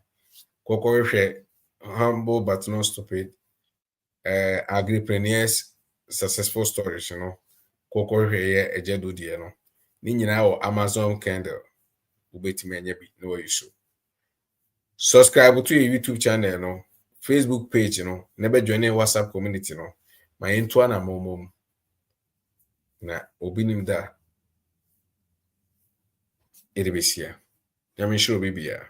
kokorhwe humble but not stupid agripreneurs successful stories no kokorhwe ye ejedo de no ni nyina wo Amazon Kindle ubetimi anya bi no yiso subscribe to your YouTube channel no Facebook page no na be join WhatsApp community no ma yento na momom na obinim da edebesia yamisho bibia